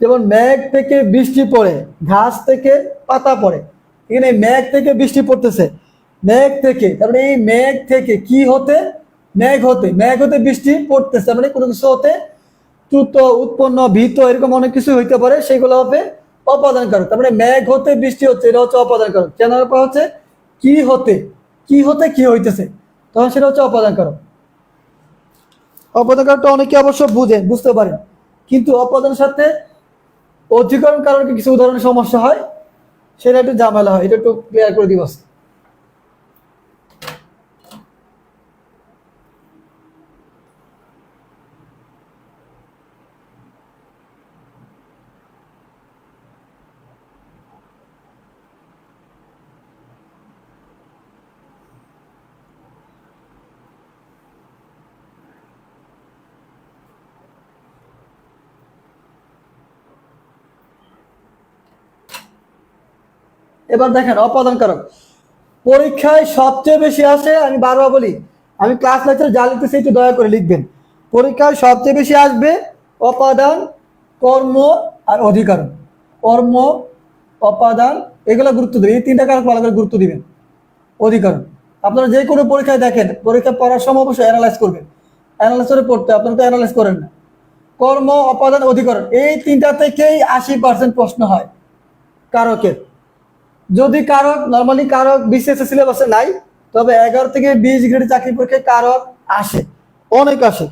যেমন মেঘ থেকে বৃষ্টি পড়ে, ঘাস থেকে পাতা পড়ে। এখানে মেঘ থেকে বৃষ্টি পড়তেছে, মেঘ থেকে, তার মানে এই মেঘ থেকে কি হতে, মেঘ হতে, মেঘ হতে বৃষ্টি পড়তেছে, মানে কোনো কিছু হতে চ্যুত, উৎপন্ন, ভীত, এরকম অনেক কিছু হইতে পারে, সেগুলো হবে অপাদান কারক। তার মানে মেঘ হতে বৃষ্টি হচ্ছে, এটা হচ্ছে অপাদান কারক। চেনার পর হচ্ছে কি হতে, কি হতে কি হইতেছে, তখন সেটা হচ্ছে অপাদান কারক। অপাদান কারকটা অনেকে অবশ্য বুঝতে পারেন, কিন্তু অপাদানের সাথে অধিকরণ কারণে কিছু উদাহরণের সমস্যা হয়, সেটা একটু ঝামেলা হয়, এটা একটু ক্লিয়ার করে দিব। এবার দেখেন অপাদান কারক পরীক্ষায় সবচেয়ে বেশি আসে, আমি বারবার বলি, আমি ক্লাস লেকচার যা লিখতেছি একটু দয়া করে লিখবেন। পরীক্ষায় সবচেয়ে বেশি আসবে অপাদান, কর্ম আর অধিকরণ। কর্ম, অপাদান, এগুলো গুরুত্ব দেবেন, এই তিনটা কারক ভালো করে গুরুত্ব দিবেন। অধিকরণ আপনারা যে কোনো পরীক্ষায় দেখেন, পরীক্ষা পড়ার সময় অবশ্যই অ্যানালাইজ করবেন, অ্যানালাইজ করে পড়তে, আপনারা তো অ্যানালাইজ করেন না। কর্ম, অপাদান, অধিকরণ, এই তিনটা থেকেই 80% প্রশ্ন হয় কারকের। যদি কারক নর্মালি কারক বিসিএস সিলেবাসে নাই, তবে 11 থেকে 20 গ্রেডের চাকরি পরীক্ষায় কারক আসে, অনেক আসে।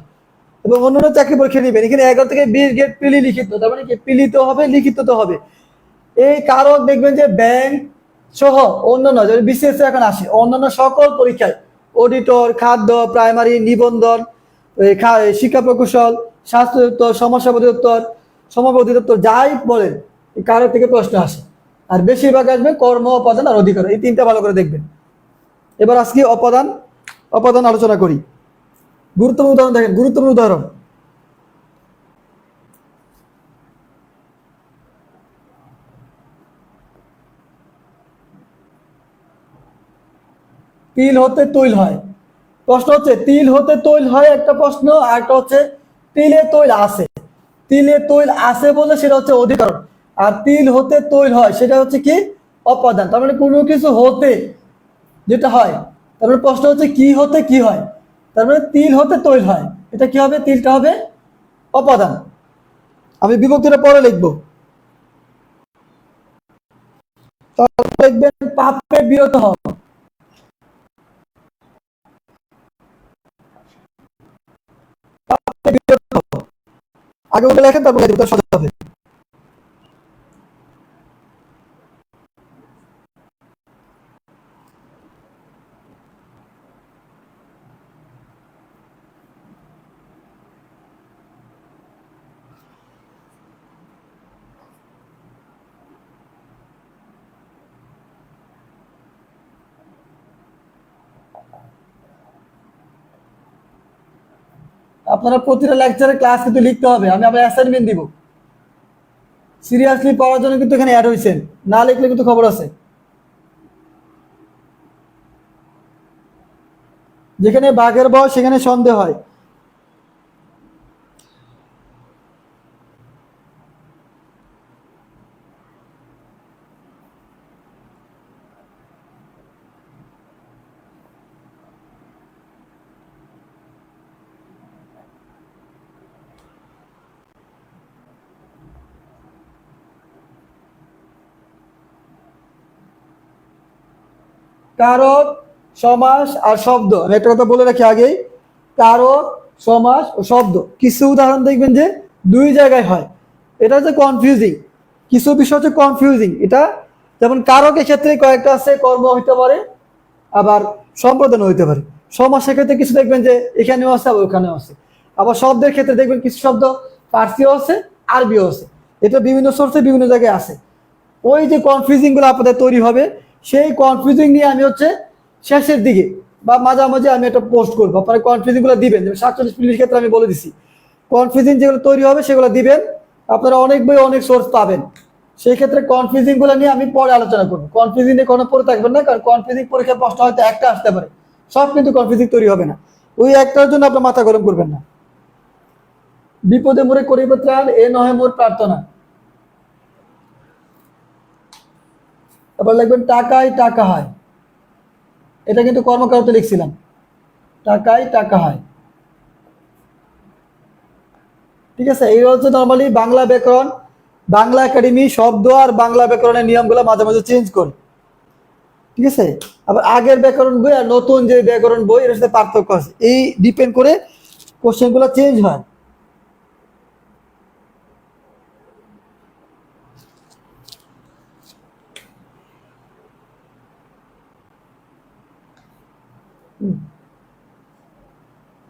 এবং অন্যান্য চাকরি পরীক্ষা নেবেন, এখানে 11 থেকে 20 গ্রেড পিলি লিখিত, তার মানে কি পিলিত হবে, লিখিত তো হবে। এই কারক দেখবেন যে ব্যাংক সহ অন্যান্য যদি বিসিএস এখন আসে, অন্যান্য সকল পরীক্ষায় অডিটর, খাদ্য, প্রাইমারি, নিবন্ধন, শিক্ষা প্রকৌশল, স্বাস্থ্য অধিদপ্তর, সমাজসেবা অধিদপ্তর, সমাজ অধিদপ্তর, যাই বলেন, এই কারক থেকে প্রশ্ন আসে। আর বেশিরভাগ আসবে কর্ম, অপাদান আর অধিকার, এই তিনটা ভালো করে দেখবেন। এবার আজকে অপাদান অপাদান আলোচনা করি। গুরুত্বপূর্ণ উদাহরণ দেখেন, গুরুত্বপূর্ণ উদাহরণ। তিল হতে তৈল হয়। প্রশ্ন হচ্ছে তিল হতে তৈল হয় একটা প্রশ্ন, আর একটা হচ্ছে তিলে তৈল আছে। তিলে তৈল আছে বলে সেটা হচ্ছে অধিকরণ, আর তিল হতে তৈল হয় সেটা হচ্ছে কি অপাদান। তার মানে কোনো কিছু হতে যেটা হয়, তারপরে প্রশ্ন হচ্ছে কি হতে কি হয়, তার মানে তিল হতে তৈল হয়, এটা কি হবে, তিলটা হবে অপাদান। আমি বিভক্তিটা পরে লিখবো। তারপর লিখবেন পাপে বিরত হও। পাপে বিরত হও। আগে ওটা লেখেন, তারপর সোজা হবে। আপনারা প্রতিটা লেকচারে ক্লাস কিন্তু লিখতে হবে, আমি আবার অ্যাসাইনমেন্ট দিব। সিরিয়াসলি পড়ার জন্য কিন্তু এখানে অ্যাড হয়েছেন, না লিখলে কিন্তু খবর আছে। যেখানে বাঘের বয়স সেখানে সন্দেহ হয়। কারক, সমাস আর শব্দ, আমি একটা কথা বলে রাখি আগেই, কারক, সমাস ও শব্দ কিছু উদাহরণ দেখবেন যে দুই জায়গায় হয়। এটা হচ্ছে কনফিউজিং, কিছু বিষয় হচ্ছে কনফিউজিং এটা। যেমন কারকের ক্ষেত্রে কয়েকটা আছে, কর্ম হইতে পারে আবার সম্পাদন হইতে পারে। সমাসের ক্ষেত্রে কিছু দেখবেন যে এখানেও আছে আবার ওখানেও আছে। আবার শব্দের ক্ষেত্রে দেখবেন কিছু শব্দ ফার্সিও আছে, আরবিও আছে। এটা বিভিন্ন সোর্সে বিভিন্ন জায়গায় আছে। ওই যে কনফিউজিং গুলো আপনাদের তৈরি হবে, সেই কনফিউজিং নিয়ে আমি হচ্ছে শেষের দিকে বা মাঝামাঝি আমি একটা পোস্ট করবো, আপনারা কনফিউজিং গুলো দিবেন। 47 ক্ষেত্রে আমি বলে দিছি কনফিউজিং যেগুলো তৈরি হবে সেগুলো দিবেন। আপনারা অনেক বই অনেক সোর্স পাবেন, সেই ক্ষেত্রে কনফিউজিং গুলো নিয়ে আমি পরে আলোচনা করবো। কনফিউজিং নিয়ে কোনো পরে থাকবেন না, কারণ কনফিউজিং পরীক্ষার প্রশ্ন হয়তো একটা আসতে পারে, সব কিন্তু কনফিউজিং তৈরি হবে না। ওই একটার জন্য আপনার মাথা গরম করবেন না। বিপদে মোরে করিবে ত্রাণ, এ নহে মোর প্রার্থনা। তারপর লিখবেন টাকায় টাকা হয়, এটা কিন্তু কর্মকারতে লিখছিলাম, টাকায় টাকা হয়। ঠিক আছে, এই হচ্ছে নর্মালি বাংলা ব্যাকরণ। বাংলা একাডেমি শব্দ আর বাংলা ব্যাকরণের নিয়মগুলো মাঝে মাঝে চেঞ্জ করে। ঠিক আছে, আবার আগের ব্যাকরণ বই আর নতুন যে ব্যাকরণ বই এর সাথে পার্থক্য আছে, এই ডিপেন্ড করে কোশ্চেনগুলো চেঞ্জ হয়।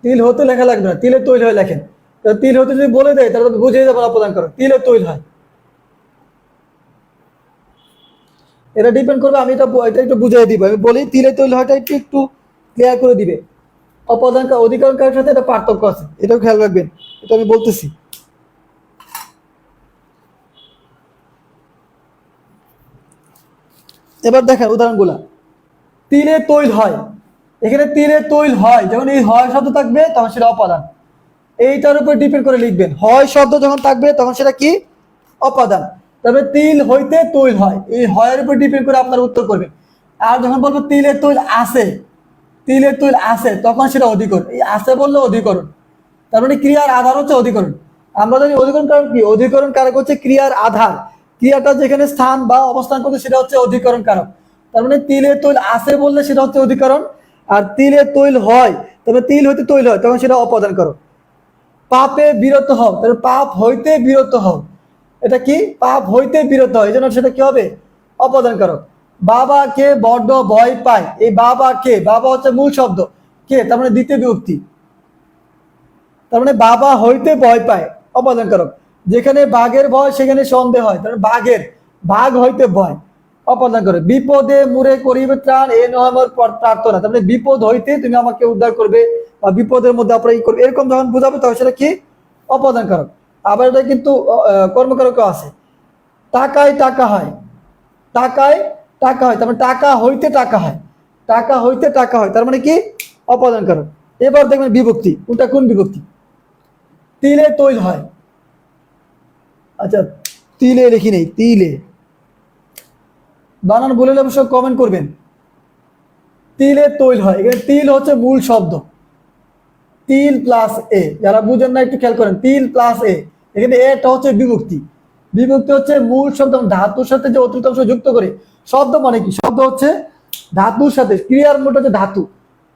তিল হতে লেখা লাগবে না, তিলে তৈল হয় লেখেন। তিল হতে যদি বলে দেয় তাহলে বুঝিয়ে যাবেন অপদান করো, তিলে তৈল হয়। এটা ডিপেন্ড করবে, আমি এটা একটু বুঝিয়ে দিব। আমি বলি তিলে তৈল হয়টা একটু একটু ক্লিয়ার করে দিবে। অপদান অধিকরণ কারের সাথে এটা পার্থক্য আছে, এটাও খেয়াল রাখবেন, এটা আমি বলতেছি। এবার দেখেন উদাহরণগুলা। তিলে তৈল হয়, এখানে তিলে তৈল হয়, যখন এই হয় শব্দ থাকবে তখন সেটা অপাদান। এইটার উপর ডিপেন্ড করে লিখবেন, হয় শব্দ যখন থাকবে তখন সেটা কি অপাদান। তবে তিল হইতে তৈল হয়, এই হয়ের উপর ডিপেন্ড করে আপনার উত্তর করবেন। আর যখন বলবো তিলের তৈল আছে, তিলের তৈল আছে, তখন সেটা অধিকরণ। এই আছে বললে অধিকরণ, তার মানে ক্রিয়ার আধার হচ্ছে অধিকরণ। আমরা জানি অধিকরণ কারক কি, অধিকরণ কারক হচ্ছে ক্রিয়ার আধার, ক্রিয়াটা যেখানে স্থান বা অবস্থান করছে সেটা হচ্ছে অধিকরণ কারক। তার মানে তিলের তৈল আছে বললে সেটা হচ্ছে অধিকরণ, আর তিলের তৈল হয়, তবে তিল হইতে তৈল হয় তখন সেটা অপাদান কারক। পাপে বিরত হও, তাহলে পাপ হইতে বিরত হও, এটা কি পাপ হইতে বিরত হয়, এই জন্য সেটা কি হবে অপদান কারক। বাবাকে বড্ড ভয় পায়, এই বাবা কে, বাবা হচ্ছে মূল শব্দ, কে তার মানে দ্বিতীয় বিভক্তি, তার মানে বাবা হইতে ভয় পায় অপদান কারক। যেখানে বাঘের ভয় সেখানে সন্দেহ হয়, তার মানে বাঘের, বাঘ হইতে ভয় অপদান করে। বিপদে মুরে করিবে ত্রাণ, এ নয় আমার প্রার্থনা, তার মানে বিপদ হইতে তুমি আমাকে উদ্ধার করবে বা বিপদের মধ্যে আপনারা ই করবে, এরকম যখন বুঝাবে তখন সেটা কি অপদান কারক। আবার এটা কিন্তু কর্মকারকও আছে। টাকায় টাকা হয়, টাকায় টাকা হয়, তার মানে টাকা হইতে টাকা হয়, টাকা হইতে টাকা হয়, তার মানে কি অপদান কারক। এবার দেখবেন বিভক্তি, কোনটা কোন বিভক্তি, তিলে তৈল হয়। আচ্ছা, তিলে লিখি নেই, তিলে বানান বলে অবশ্য কমেন্ট করবেন। তিলে তৈল হয়, এখানে তিল হচ্ছে মূল শব্দ, তিল প্লাস এ, যারা বুঝেন না একটু খেয়াল করেন, তিল প্লাস এ, এখানে এটা হচ্ছে বিভক্তি। বিভক্তি হচ্ছে মূল শব্দ ধাতুর সাথে যে অতিরিক্ত অংশ যুক্ত করে। শব্দ মানে কি, শব্দ হচ্ছে ধাতুর সাথে, ক্রিয়ার মূলটা হচ্ছে ধাতু,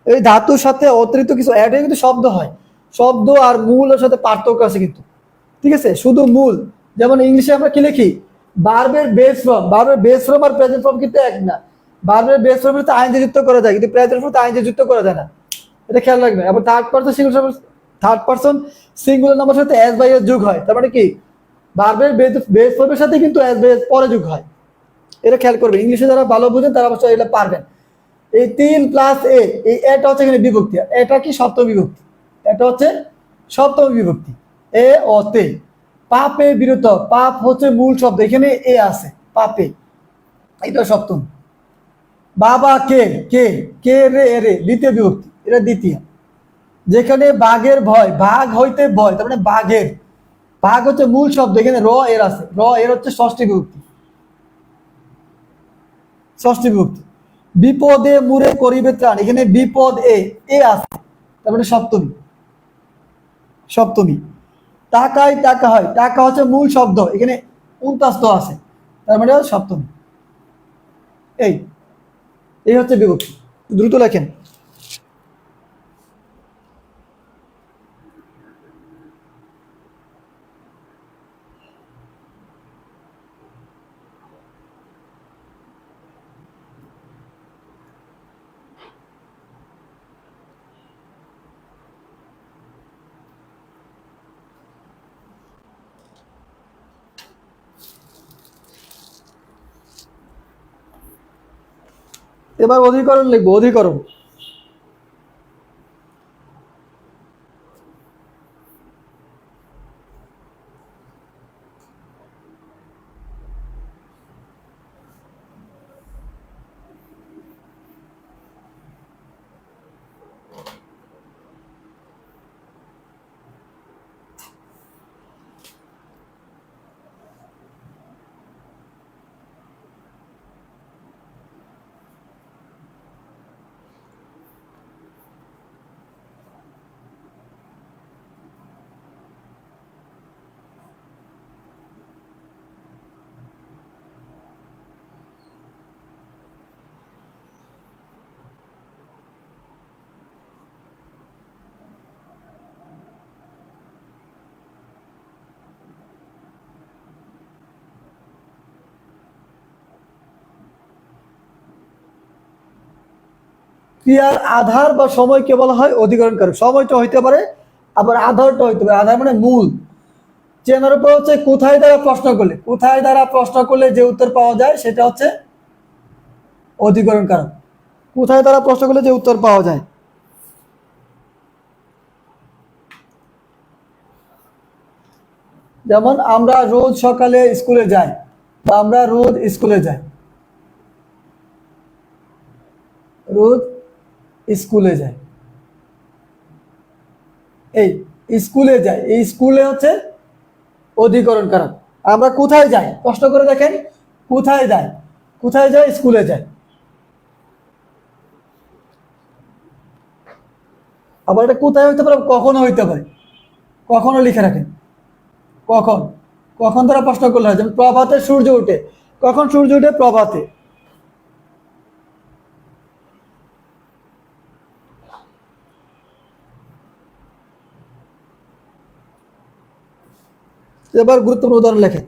এই ধাতুর সাথে অতিরিক্ত কিছু অ্যাড হয়ে কিন্তু শব্দ হয়। শব্দ আর মূলের সাথে পার্থক্য আছে কিন্তু, ঠিক আছে, শুধু মূল। যেমন ইংলিশে আমরা কি লিখি, ভার্বের বেস ফর্ম, ভার্বের বেস ফর্ম আর প্রেজেন্ট ফর্ম কিন্তু এক না। ভার্বের বেস ফর্ম তো আইনজে যুক্ত করা যায়, কিন্তু প্রেজেন্ট ফর্ম তো আইনজে যুক্ত করা যায় না, এটা খেয়াল রাখবেন। আবার থার্ড পারসন সিঙ্গুলার নাম্বার সাথে এস বাই এস যোগ হয়, তার মানে কি ভার্বের বেস ফর্মের সাথে কিন্তু এস বাই এস পরে যোগ হয়, এটা খেয়াল করবেন। ইংলিশে যারা ভালো বুঝেন তারা অবশ্যই এটা পারবেন। এই তিন প্লাস এ, এই এটা হচ্ছে এখানে বিভক্তি, এটা কি সপ্তমী বিভক্তি, এটা হচ্ছে সপ্তমী বিভক্তি। এ ও তে, পাপে বিরত, পাপ হচ্ছে মূল শব্দ, এখানে এ আছে পাপে, এটা সপ্তম। বাবা কে, কে, কে রে এ রে দ্বিতীয় বিভক্তি, এটা দ্বিতীয়। যেখানে বাঘের ভয়, বাঘ হইতে ভয়, তার মানে বাঘের, বাঘ হচ্ছে মূল শব্দ, এখানে র এর আছে, র এর হচ্ছে ষষ্ঠী বিভক্তি, ষষ্ঠী বিভক্তি। বিপদে মুরে করিবে ত্রাণ, এখানে বিপদ এ আছে, তার মানে সপ্তমী, সপ্তমী। টাকায় টাকা হয়, টাকা হচ্ছে মূল শব্দ, এখানে উনতাস্ত আছে, তার মানে সপ্তমী। এই এই হচ্ছে বিভক্তি, দ্রুত লেখেন। এবার অধিকরণ লিখবো, অধিকরণ। ক্রিয়ার আধার বা সময়কে বলা হয় অধিকরণ কারক। সময়টা হইতে পারে, আবার আধারটা হইতে পারে। আধার মানে মূল। চেনার উপর হচ্ছে কোথায় দ্বারা প্রশ্ন করলে, কোথায় দ্বারা প্রশ্ন করলে যে উত্তর পাওয়া যায় সেটা হচ্ছে অধিকরণ কারক। কোথায় দ্বারা প্রশ্ন করলে যে উত্তর পাওয়া যায়। যেমন আমরা রোজ সকালে স্কুলে যাই, বা আমরা রোজ স্কুলে যাই, রোজ স্কুলে যাই, এই স্কুলে যাই, এই স্কুলে হচ্ছে অধিকরণ কারক। আমরা কোথায় যাই প্রশ্ন করে দেখেন, কোথায় যাই, কোথায় যাই, স্কুলে যাই। আবার এটা কোথায় হইতে পারে, কখনো হইতে পারে, কখনো লিখে রাখেন, কখন, কখন দ্বারা প্রশ্ন করলে হয়। যেমন প্রভাতে সূর্য উঠে, কখন সূর্য উঠে, প্রভাতে। এবার গুরুত্বপূর্ণ উদাহরণ লেখেন।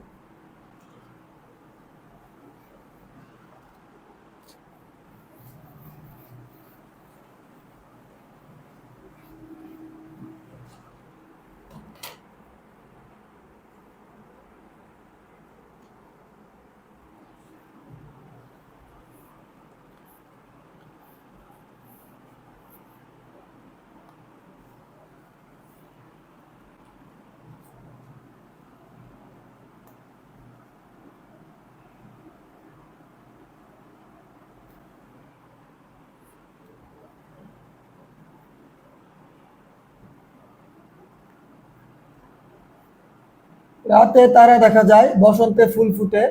রাতে তারা দেখা যায়, বসন্তে ফুল ফুটে,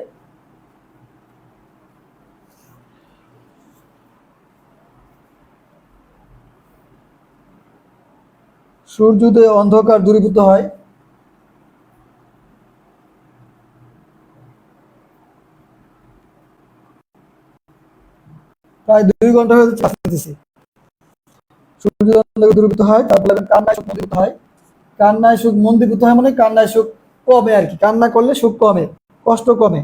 সূর্যোদয়ে অন্ধকার দূরীভূত হয়। প্রায় 2 ঘন্টা হয়ে যাচ্ছে, সূর্যোদয় অন্ধকার দূরীভূত হয়। তারপরে কান্নায় সুখ মন্দীভূত হয়। কান্নায় সুখ মন্দীভূত হয় মানে কান্নায় সুখ কমে আর কি, কান্না করলে সুখ কমে, কষ্ট কমে।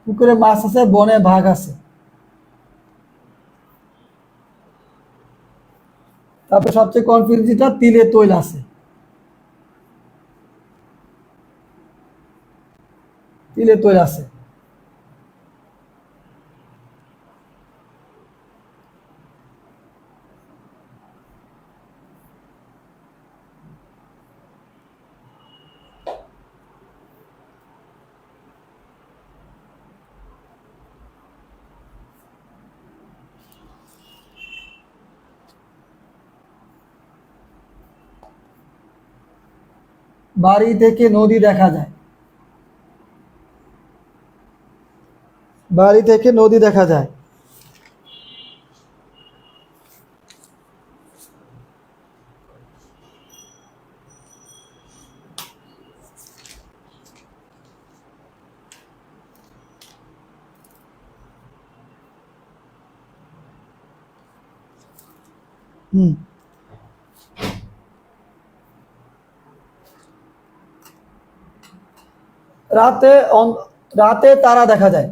পুকুরে মাছ আছে, বনে বাঘ আছে। তারপরে সবচেয়ে কনফিউজ যেটা, তিলে তৈল আছে। তিলে তৈল আছে। বাড়ি থেকে নদী দেখা যায়। বাড়ি থেকে নদী দেখা যায়। হুম। রাতে রাতে তারা দেখা যায়।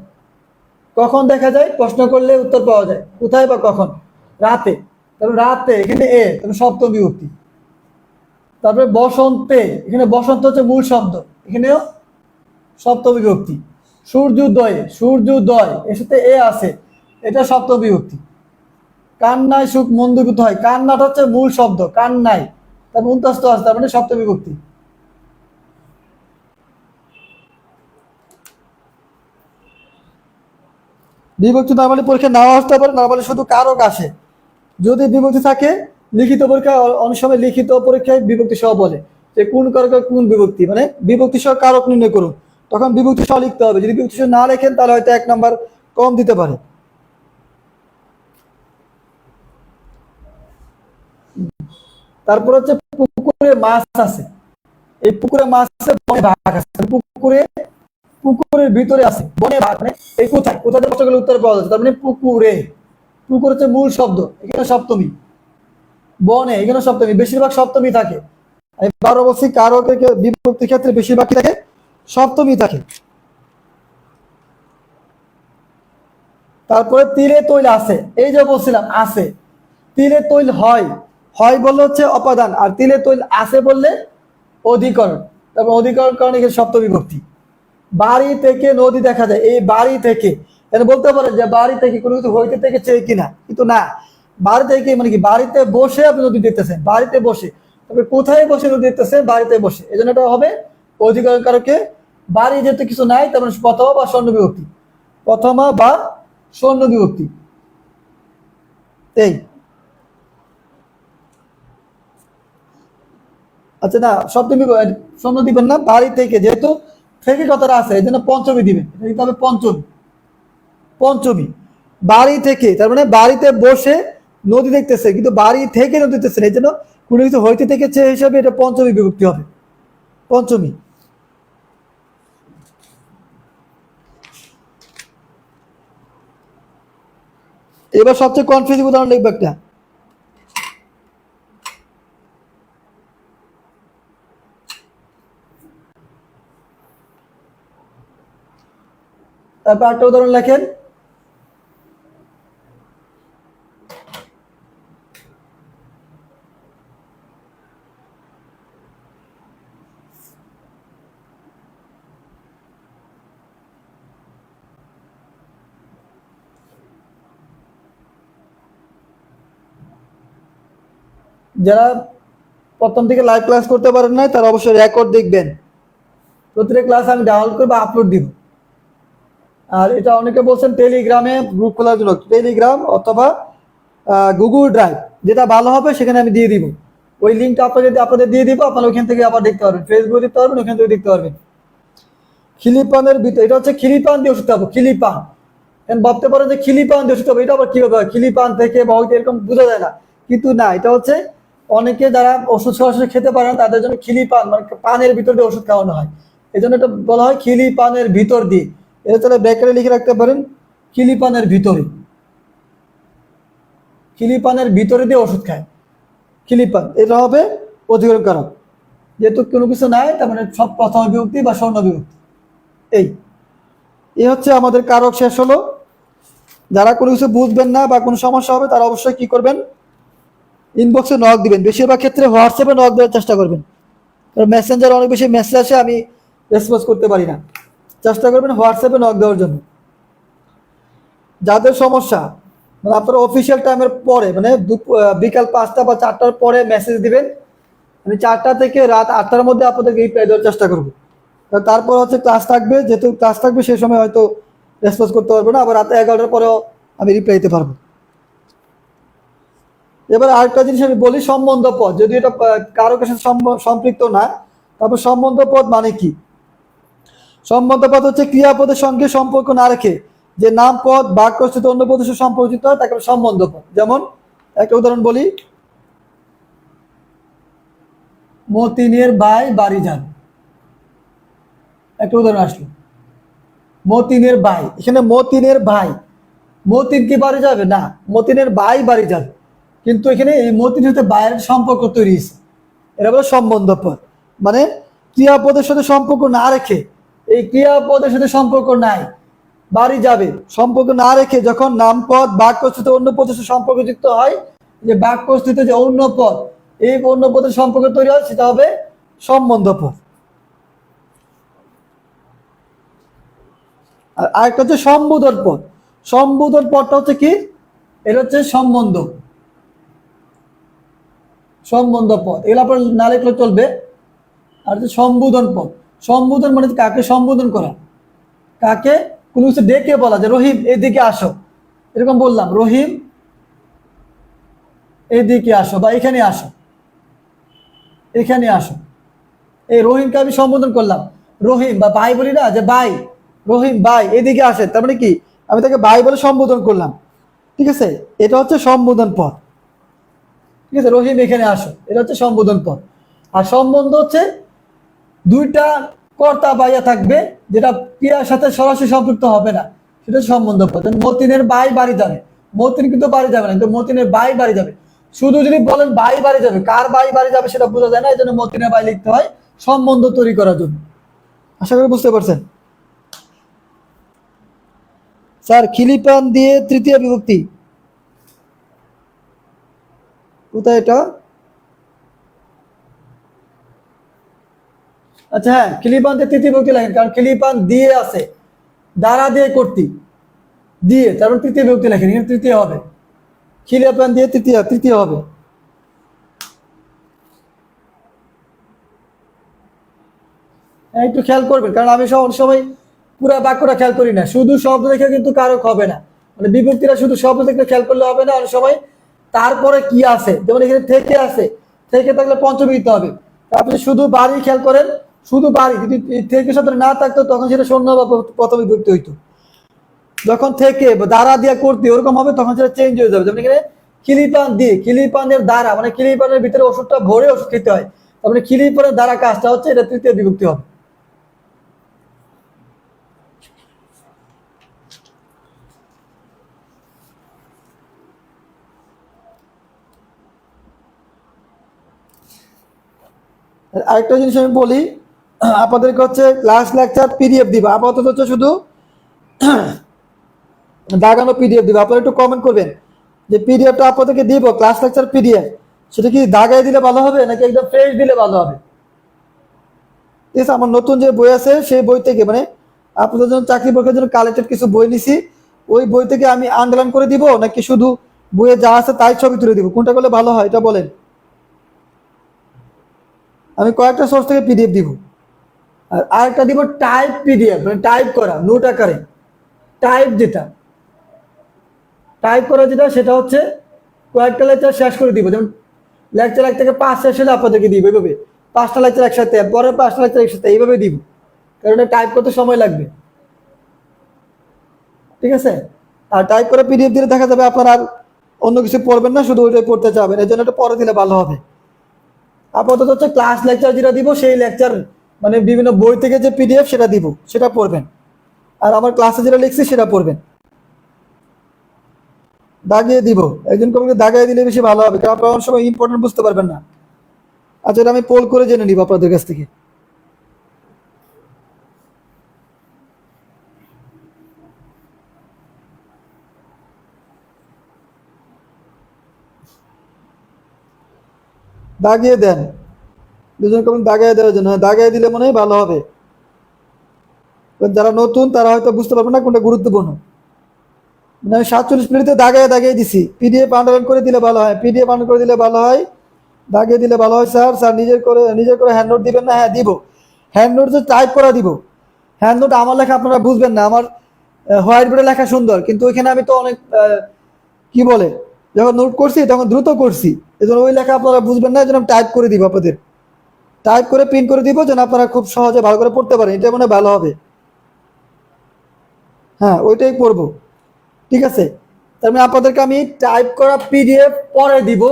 কখন দেখা যায় প্রশ্ন করলে উত্তর পাওয়া যায়, কোথায় বা কখন? রাতে। তারপরে রাতে এখানে তারপরে সপ্তমী বিভক্তি। তারপরে বসন্তে, এখানে বসন্ত হচ্ছে মূল শব্দ, এখানেও সপ্তমী বিভক্তি। সূর্যোদয়ে, সূর্যোদয় এর সাথে আছে, এটা সপ্তমী বিভক্তি। কান্নায় সুখ মন্দীভূত হয়, কান্নাটা হচ্ছে মূল শব্দ, কান্নায়, তারপর উন্তস্ত আছে, তার মানে সপ্তমী বিভক্তি। বিভক্তি নরমালি পরীক্ষা নাও আসতে পারে, নরমালি শুধু কারক আসে। যদি বিভক্তি থাকে, লিখিত পরীক্ষা অনেক সময় লিখিত পরীক্ষায় বিভক্তি সহ বলে যে কোন কারকে কোন বিভক্তি, মানে বিভক্তি সহ কারক নির্ণয় করুন, তখন বিভক্তি সহ লিখতে হবে। যদি বিভক্তি সহ না লেখেন তাহলে হয়তো 1 নাম্বার কম দিতে পারে। তারপর হচ্ছে পুকুরে মাছ আছে, এই পুকুরে মাছ আছে, বনে বাঘ আছে। পুকুরে, পুকুরের ভিতরে আছে, বনে বাঘ, মানে এই কোথায়, কোথায় প্রশ্নগুলো উত্তর পাওয়া যাচ্ছে, তার মানে পুকুরে। পুকুর হচ্ছে মূল শব্দ, এখানে সপ্তমী। বনে, এখানে সপ্তমী, বেশিরভাগ সপ্তমী থাকে। আমি 12 বলছি কারকের বিভক্তির ক্ষেত্রে বেশিরভাগ কি থাকে, সপ্তমী থাকে। তারপরে তিলে তৈল আছে, এই যে বলছিলাম আছে, তিলে তৈল হয়, হয় বললে হচ্ছে অপাদান, আর তিলে তৈল আছে বললে অধিকরণ। তারপর অধিকরণ কারণ এখানে সপ্তমী বিভক্তি। বাড়ি থেকে নদী দেখা যায়, এই বাড়ি থেকে, এটা বলতে পারে যে বাড়ি থেকে কোনো কিছু হইতে থেকে চেয়ে কিনা, কিন্তু না, বাড়ি থেকে মানে কি, বাড়িতে বসে আপনি নদী দেখতেছেন, বাড়িতে বসে। তবে কোথায় বসে নদী দেখতেছেন, বাড়িতে বসে, এই জন্য এটা হবে অধিকরণ কারকে। বাড়ি যেহেতু কিছু নাই, তার মানে প্রথমা বা স্বর্ণ বিভক্তি, প্রথমা বা স্বর্ণ বিভক্তি। এই আচ্ছা, না সপ্তমী স্বর্ণ দিবেন না, বাড়ি থেকে, যেহেতু থেকে কথাটা আছে এই জন্য পঞ্চমী দিবেন, এটা দিতে হবে পঞ্চমী। পঞ্চমী, বাড়ি থেকে, তার মানে বাড়িতে বসে নদী দেখতেছে, কিন্তু বাড়ি থেকে নদী দেখতেছে, এই জন্য কোনো কিছু হইতে থেকেছে হিসাবে এটা পঞ্চমী বিভক্তি হবে, পঞ্চমী। এবার সবচেয়ে কনফিউজিং উদাহরণ লিখবে একটা। তারপর একটা উদাহরণ লেখেন। যারা প্রথম থেকে লাইভ ক্লাস করতে পারেন না, তারা অবশ্যই রেকর্ড দেখবেন। প্রতিটা ক্লাস আমি ডাউনলোড করবো, আপলোড দিব। আর এটা অনেকে বলছেন টেলিগ্রামে গ্রুপ খোলার জন্য, টেলিগ্রাম অথবা গুগল ড্রাইভ, যেটা ভালো হবে সেখানে আমি দিয়ে দিব। ওই লিঙ্কটা আপনাদের দিয়ে দিব, আপনারা ওইখান থেকে আবার দেখতে পারবেন, ফেসবুকে দেখতে পারবেন, ওইখান থেকে দেখতে পারবেন। খিলিপানের ভিতরে, এটা হচ্ছে খিলিপান দিয়ে ওষুধ খাবো, খিলিপান। ভাবতে পারেন যে খিলিপান দিয়ে ওষুধ খাবো, এটা আবার কিভাবে হয়, খিলিপান থেকে বা হয়তো এরকম বোঝা যায় না, কিন্তু না, এটা হচ্ছে অনেকে যারা ওষুধ সরাসরি খেতে পারে না তাদের জন্য খিলিপান, মানে পানের ভিতর দিয়ে ওষুধ খাওয়ানো হয়, এই জন্য এটা বলা হয় খিলিপানের ভিতর দিয়ে। এটা তাহলে ব্যাকারে লিখে রাখতে পারেন, খিলিপানের ভিতরে, খিলিপানের ভিতরে দিয়ে ওষুধ খায়, খিলিপান, এটা হবে অধিকরণ কারক। যেহেতু কোনো কিছু নাই, তার মানে সব প্রথম বিভক্তি বা স্বর্ণ বিভক্তি। এই এ হচ্ছে আমাদের কারক শেষ হলো। যারা কোনো কিছু বুঝবেন না বা কোনো সমস্যা হবে তারা অবশ্যই কি করবেন, ইনবক্সে নক দিবেন। বেশিরভাগ ক্ষেত্রে হোয়াটসঅ্যাপে নক দেওয়ার চেষ্টা করবেন, কারণ মেসেঞ্জারে অনেক বেশি মেসেজ আসে, আমি রেসপন্স করতে পারি না। চেষ্টা করবেন হোয়াটসঅ্যাপে নক দেওয়ার জন্য। যাদের সমস্যা মানে আপনারা অফিসিয়াল টাইমের পরে মানে বিকাল 5টা বা 4টার পরে মেসেজ দিবেন। আমি 4টা থেকে রাত 8টার মধ্যে আপনাদেরকে রিপ্লাই দেওয়ার চেষ্টা করবো। তারপর হচ্ছে ক্লাস থাকবে, যেহেতু ক্লাস থাকবে সেই সময় হয়তো রেসপন্স করতে পারবো না, আবার রাত 11টার পরেও আমি রিপ্লাই দিতে পারবো। এবার আরেকটা জিনিস আমি বলি, সম্বন্ধ পদ, যদি এটা কারো কাছে সম্পৃক্ত না, তারপর সম্বন্ধ পদ মানে কি? সম্বন্ধ পদ হচ্ছে ক্রিয়াপদের সঙ্গে সম্পর্ক না রেখে যে নাম পদ বাক্যস্থিত অন্য পদের সাথে সম্পর্কিত হয় তাকে সম্বন্ধ পদ। যেমন একটা উদাহরণ বলি, মতিনের ভাই বাড়ি যান, একটা উদাহরণ আসলো, মতিনের ভাই, এখানে মতিনের ভাই, মতিন কি বাড়ি যাবে না, মতিনের ভাই বাড়ি যাবে, কিন্তু এখানে এই মতিন হতে বাইরের সম্পর্ক তৈরি হয়েছে, এটা বলে সম্বন্ধ পদ। মানে ক্রিয়াপদের সাথে সম্পর্ক না রেখে, এই ক্রিয়াপদের সাথে সম্পর্ক নাই, বাড়ি যাবে সম্পর্ক না রেখে যখন নামপদ বাক্যস্থিত অন্য পদের সাথে সম্পর্কযুক্ত হয়, যে বাক্যস্থিত যে অন্য পদ, এই অন্য পদের সম্পর্ক তৈরি হয়, সেটা হবে সম্বন্ধ পদ। আর আরেকটা হচ্ছে সম্বোধন পদ। সম্বোধন পদটা হচ্ছে কি, এটা হচ্ছে সম্বন্ধ, সম্বন্ধ পদ, এগুলো আপনার না লিখলে চলবে। আর হচ্ছে সম্বোধন পদ। সম্বোধন মানে কাকে সম্বোধন করা, কাকে কোনো কিছু ডেকে বলা, যে রহিম এদিকে আসো, এরকম বললাম, রহিম এদিকে আসো বা এখানে আসো, এখানে আসো, এই রহিমকে আমি সম্বোধন করলাম, রহিম, বা ভাই বলি না, যে ভাই, রহিম ভাই এদিকে আসে, তার মানে কি আমি তাকে ভাই বলে সম্বোধন করলাম। ঠিক আছে, এটা হচ্ছে সম্বোধন পদ। ঠিক আছে, রহিম এখানে আসো, এটা হচ্ছে সম্বোধন পদ। আর সম্বন্ধ হচ্ছে দুইটা কর্তা বাইয়া থাকবে, যেটা ক্রিয়ার সাথে সরাসরি সম্পৃক্ত হবে না, সেটা সম্বন্ধ পদ। মতিনের ভাই বাড়ি যাবে, মতিন কিন্তু বাড়ি যাবে না, কিন্তু মতিনের ভাই বাড়ি যাবে। শুধু যদি বলেন ভাই বাড়ি যাবে, কার ভাই বাড়ি যাবে সেটা বোঝা যায় না, এই জন্য মতিনের ভাই লিখতে হয় সম্বন্ধ তৈরি করার জন্য। আশা করি বুঝতে পারছেন। স্যার খিলিপান দিয়ে তৃতীয় বিভক্তি কোথায় এটা? আচ্ছা হ্যাঁ, খিলিপান দিয়ে তৃতীয় বিভক্তি লেখেন, কারণ খিলিপান দিয়ে আছে, দ্বারা দিয়ে কর্তৃ, দিয়ে তারপর তৃতীয় বিভক্তি লেখেন, এখানে তৃতীয় হবে, খিলিপান দিয়ে তৃতীয়, তৃতীয় হবে। হ্যাঁ, একটু খেয়াল করবেন, কারণ আমি সব সময় পুরো বাক্যটা খেয়াল করি না, শুধু শব্দ দেখে কিন্তু কারক হবে না, মানে বিভক্তিটা শুধু শব্দ দেখলে খেয়াল করলে হবে না, অনেক সময় তারপরে কি আছে, যেমন এখানে থেকে আছে, থেকে থাকলে পঞ্চমী দিতে হবে। আপনি শুধু বাড়ি খেয়াল করেন, শুধু বাড়ি যদি থেকে শব্দ না থাকতো তখন সেটা শূন্য বা প্রথম বিভক্তি হইতো। যখন থেকে দ্বারা দিয়া করতে ওরকম হবে তখন সেটা চেঞ্জ হয়ে যাবে। যেমন এখানে খিলিপান দিয়ে, খিলিপানের দ্বারা মানে খিলিপানের ভিতরে ওষুধটা ভরে ওষুধ খেতে হয়, তার মানে খিলিপানের দ্বারা কাজটা হচ্ছে, এটা তৃতীয় বিভক্তি হবে। আরেকটা জিনিস আমি বলি, আপনাদেরকে হচ্ছে ক্লাস লেকচার পিডিএফ দিবা, আপাতত হচ্ছে শুধু দাগানো পিডিএফ দিবা। আপনারা একটু কমেন্ট করবেন যে পিডিএফটা আপনাদেরকে দিব ক্লাস লেকচার পিডিএফ, সেটা কি দাগায় দিলে ভালো হবে নাকি একদম ফ্রেশ দিলে ভালো হবে? ঠিক আছে, আমার নতুন যে বই আছে সেই বই থেকে, মানে আপনাদের জন্য চাকরি পরীক্ষার জন্য কালেক্টেড কিছু বই নিছি, ওই বই থেকে আমি আন্ডারলাইন করে দিব নাকি শুধু বইয়ে যা আছে তাই ছবি তুলে দিব, কোনটা করলে ভালো হয় এটা বলেন। আমি কয়েকটা সোর্স থেকে পিডিএফ দিব। আর আরেকটা দিব টাইপ পিডিএফ, মানে টাইপ করা নোট আকারে, টাইপ যেটা, টাইপ করা যেটা সেটা হচ্ছে কয়েকটা লেকচার শেষ করে দিব, যেমন লেকচার 1 থেকে 5 শেষ হলে আপনাদেরকে দিব এইভাবে, 5টা লেকচার একসাথে, পরে 5টা লেকচার একসাথে, এইভাবে দিব, কারণ টাইপ করতে সময় লাগবে। ঠিক আছে, আর টাইপ করে পিডিএফ দিলে দেখা যাবে আপনার আর অন্য কিছু পড়বেন না, শুধু ওইটাই পড়তে চাবেন, এই জন্য এটা পরে দিলে ভালো হবে। আপাতত হচ্ছে ক্লাস লেকচার যেটা দিব সেই লেকচার, মানে বিভিন্ন বই থেকে যে পিডিএফ সেটা দিব, সেটা পড়বেন, আর আমার ক্লাসে যেটা লিখছি সেটা পড়বেন। দাগিয়ে দিব, একজন কবিকে দাগিয়ে দিলে বেশি ভালো হবে, কারণ আপনারা অনেক সময় ইম্পর্টেন্ট বুঝতে পারবেন না। আচ্ছা, এটা আমি পোল করে জেনে নিব আপনাদের কাছ থেকে। দাগিয়ে দেন, দুজন কমেন্ট দাগিয়ে দেওয়ার জন্য। হ্যাঁ, দাগিয়ে দিলে মনে হয় ভালো হবে। যারা নতুন তারা হয়তো বুঝতে পারবে না কোনটা গুরুত্বপূর্ণ। মানে আমি 47 মিনিটে দাগিয়ে দাগিয়ে দিছি। পিডিএফ আন্ডারলাইন করে দিলে ভালো হয়, পিডিএফ আন্ডার করে দিলে ভালো হয়, দাগিয়ে দিলে ভালো হয়। স্যার স্যার নিজের করে হ্যান্ড নোট দিবেন না? হ্যাঁ দিব। হ্যান্ড নোট যে টাইপ করা দিব। হ্যান্ড নোট আমার লেখা আপনারা বুঝবেন না। আমার হোয়াইট বোর্ডে লেখা সুন্দর, কিন্তু ওইখানে আমি তো অনেক কি বলে, যখন নোট করছি তখন দ্রুত করছি, এই জন্য ওই লেখা আপনারা বুঝবেন না। এই জন্য আমি টাইপ করে দিব আপনাদের, টাইপ করে প্রিন্ট করে দিব, যেন আপনারা খুব সহজে ভালো করে পড়তে পারেন। এটা মনে হয় ভালো হবে। হ্যাঁ, ওইটাই করব। ঠিক আছে, তার মানে আপনাদেরকে আমি টাইপ করা পিডিএফ পরে দিব,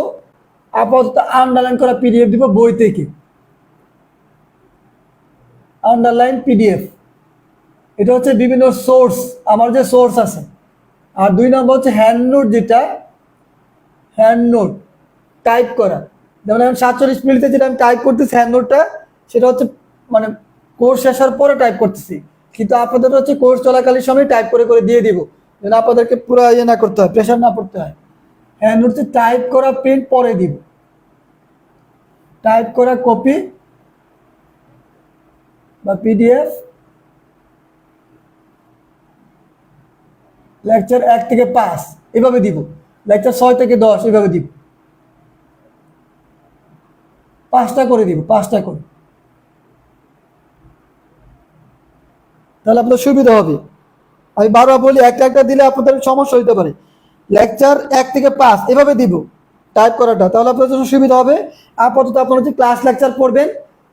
আপাতত আন্ডারলাইন করা পিডিএফ দিব বই থেকে। আন্ডারলাইন পিডিএফ, এটা হচ্ছে বিভিন্ন সোর্স, আমার যে সোর্স আছে। আর 2 নম্বর হচ্ছে হ্যান্ড নোট, যেটা হ্যান্ড নোট টাইপ করা। যেমন এখন 47 মিনিটে যেটা আমি টাইপ করতেছি হ্যান্ড নোটটা, সেটা হচ্ছে মানে কোর্স শেষ হওয়ার পরে টাইপ করতেছি, কিন্তু আপনাদের হচ্ছে কোর্স চলাকালীন সময় টাইপ করে করে দিয়ে দিব, যেন আপনাদেরকে পুরো ইয়ে না করতে হয়, প্রেশার না পড়তে হয়। হ্যান্ড নোটে টাইপ করা প্রিন্ট পরে দিব, টাইপ করা কপি বা পিডিএফ লেকচার 1 থেকে 5 এভাবে দিব, লেকচার 6 থেকে 10 এভাবে দিব, 5টা করে দিব, 5টা করে। তাহলে আপনার সুবিধা হবে। আমি বারবার বলি, একটা একটা দিলে আপনাদের সমস্যা হইতে পারে। লেকচার 1 থেকে 5 এভাবে দিব টাইপ করাটা, তাহলে আপনার জন্য সুবিধা হবে। আপাতত আপনার হচ্ছে ক্লাস লেকচার পড়বেন,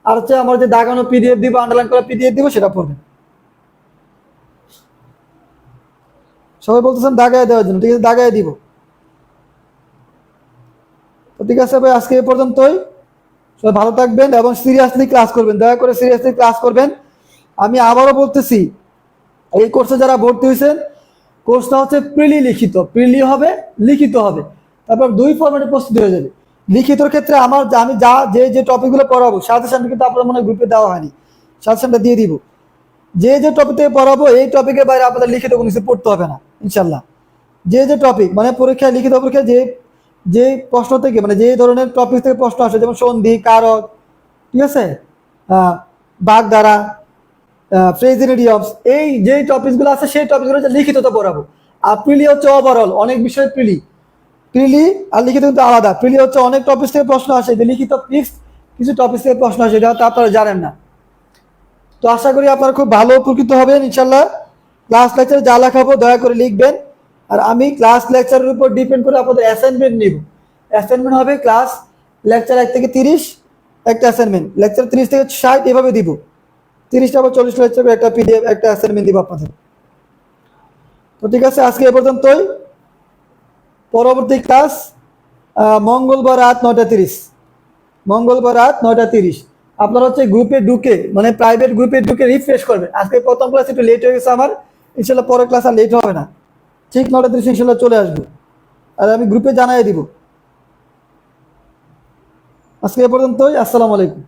আর হচ্ছে আমার যে দাগানো পিডিএফ দিব, আন্ডারলাইন করা পিডিএফ দিব, সেটা পড়বেন। সবাই বলতেছেন দাগায় দেওয়ার জন্য, ঠিক আছে দাগায় দিব। তো ঠিক আছে ভাই, আজকে এ পর্যন্তই। সবাই ভালো থাকবেন এবং সিরিয়াসলি ক্লাস করবেন, দয়া করে সিরিয়াসলি ক্লাস করবেন। আমি আবারও বলতেছি, এই কোর্সে যারা ভর্তি হয়েছেন, কোর্সটা হচ্ছে প্রিলি লিখিত, প্রিলি হবে, লিখিত হবে, তারপর 2 ফরম্যাটে প্রস্তুত হয়ে যাবে। লিখিতর ক্ষেত্রে আমি যে টপিকগুলো পড়াবো, সাজেশন কিন্তু আপনার মনে হয় গ্রুপে দেওয়া হয়নি, সাজেশনটা দিয়ে দিব। যে টপিক থেকে পড়াবো, এই টপিকের বাইরে আপনাদের লিখিত কোনো কিছু পড়তে হবে না ইনশাল্লাহ। যে টপিক মানে পরীক্ষায়, লিখিত পরীক্ষায় যে যে প্রশ্ন থেকে, মানে যে ধরনের টপিক থেকে প্রশ্ন আসে, যেমন সন্ধি, কারক, ঠিক আছে, বাগধারা, ফ্রেজ ইডিয়মস, এই যে টপিকগুলো আছে সেই টপিকগুলো লিখিততে পড়াবো। আর প্রিলি হচ্ছে ওভারঅল অনেক বিষয় প্রিলি, প্রিলি আর লিখিত কিন্তু আলাদা। প্রিলি হচ্ছে অনেক টপিক থেকে প্রশ্ন আসে, যে লিখিত ফিক্সড কিছু টপিক থেকে প্রশ্ন আসে, এটা তো আপনারা জানেন না। তো আশা করি আপনারা খুব ভালো উপকৃত হবেন ইনশাল্লাহ। ক্লাস লেকচারে যা লেখাবো দয়া করে লিখবেন, আর আমি ক্লাস লেকচারের উপর ডিপেন্ড করে আপনাদের অ্যাসাইনমেন্ট নিব। অ্যাসাইনমেন্ট হবে ক্লাস লেকচার 1 থেকে 30 একটা অ্যাসাইনমেন্ট, লেকচার 30 থেকে 60 এভাবে দিব, 30টা বা 40 লেকচার একটা পিডিএফ একটা অ্যাসাইনমেন্ট দিব আপনাদের। তো ঠিক আছে, আজকে এ পর্যন্তই। পরবর্তী ক্লাস মঙ্গলবার রাত 9:30, মঙ্গলবার রাত 9:30। আপনারা হচ্ছে গ্রুপে ঢুকে, মানে প্রাইভেট গ্রুপে ঢুকে রিফ্রেশ করবেন। আজকে প্রথম ক্লাস একটু লেট হয়ে গেছে আমার, ইনশাল্লাহ পরের ক্লাস আর লেট হবে না, ঠিক 9:30 ইনশাল্লাহ চলে আসবো, আর আমি গ্রুপে জানাই দিব। আজকে এ পর্যন্তই, আসসালামু আলাইকুম।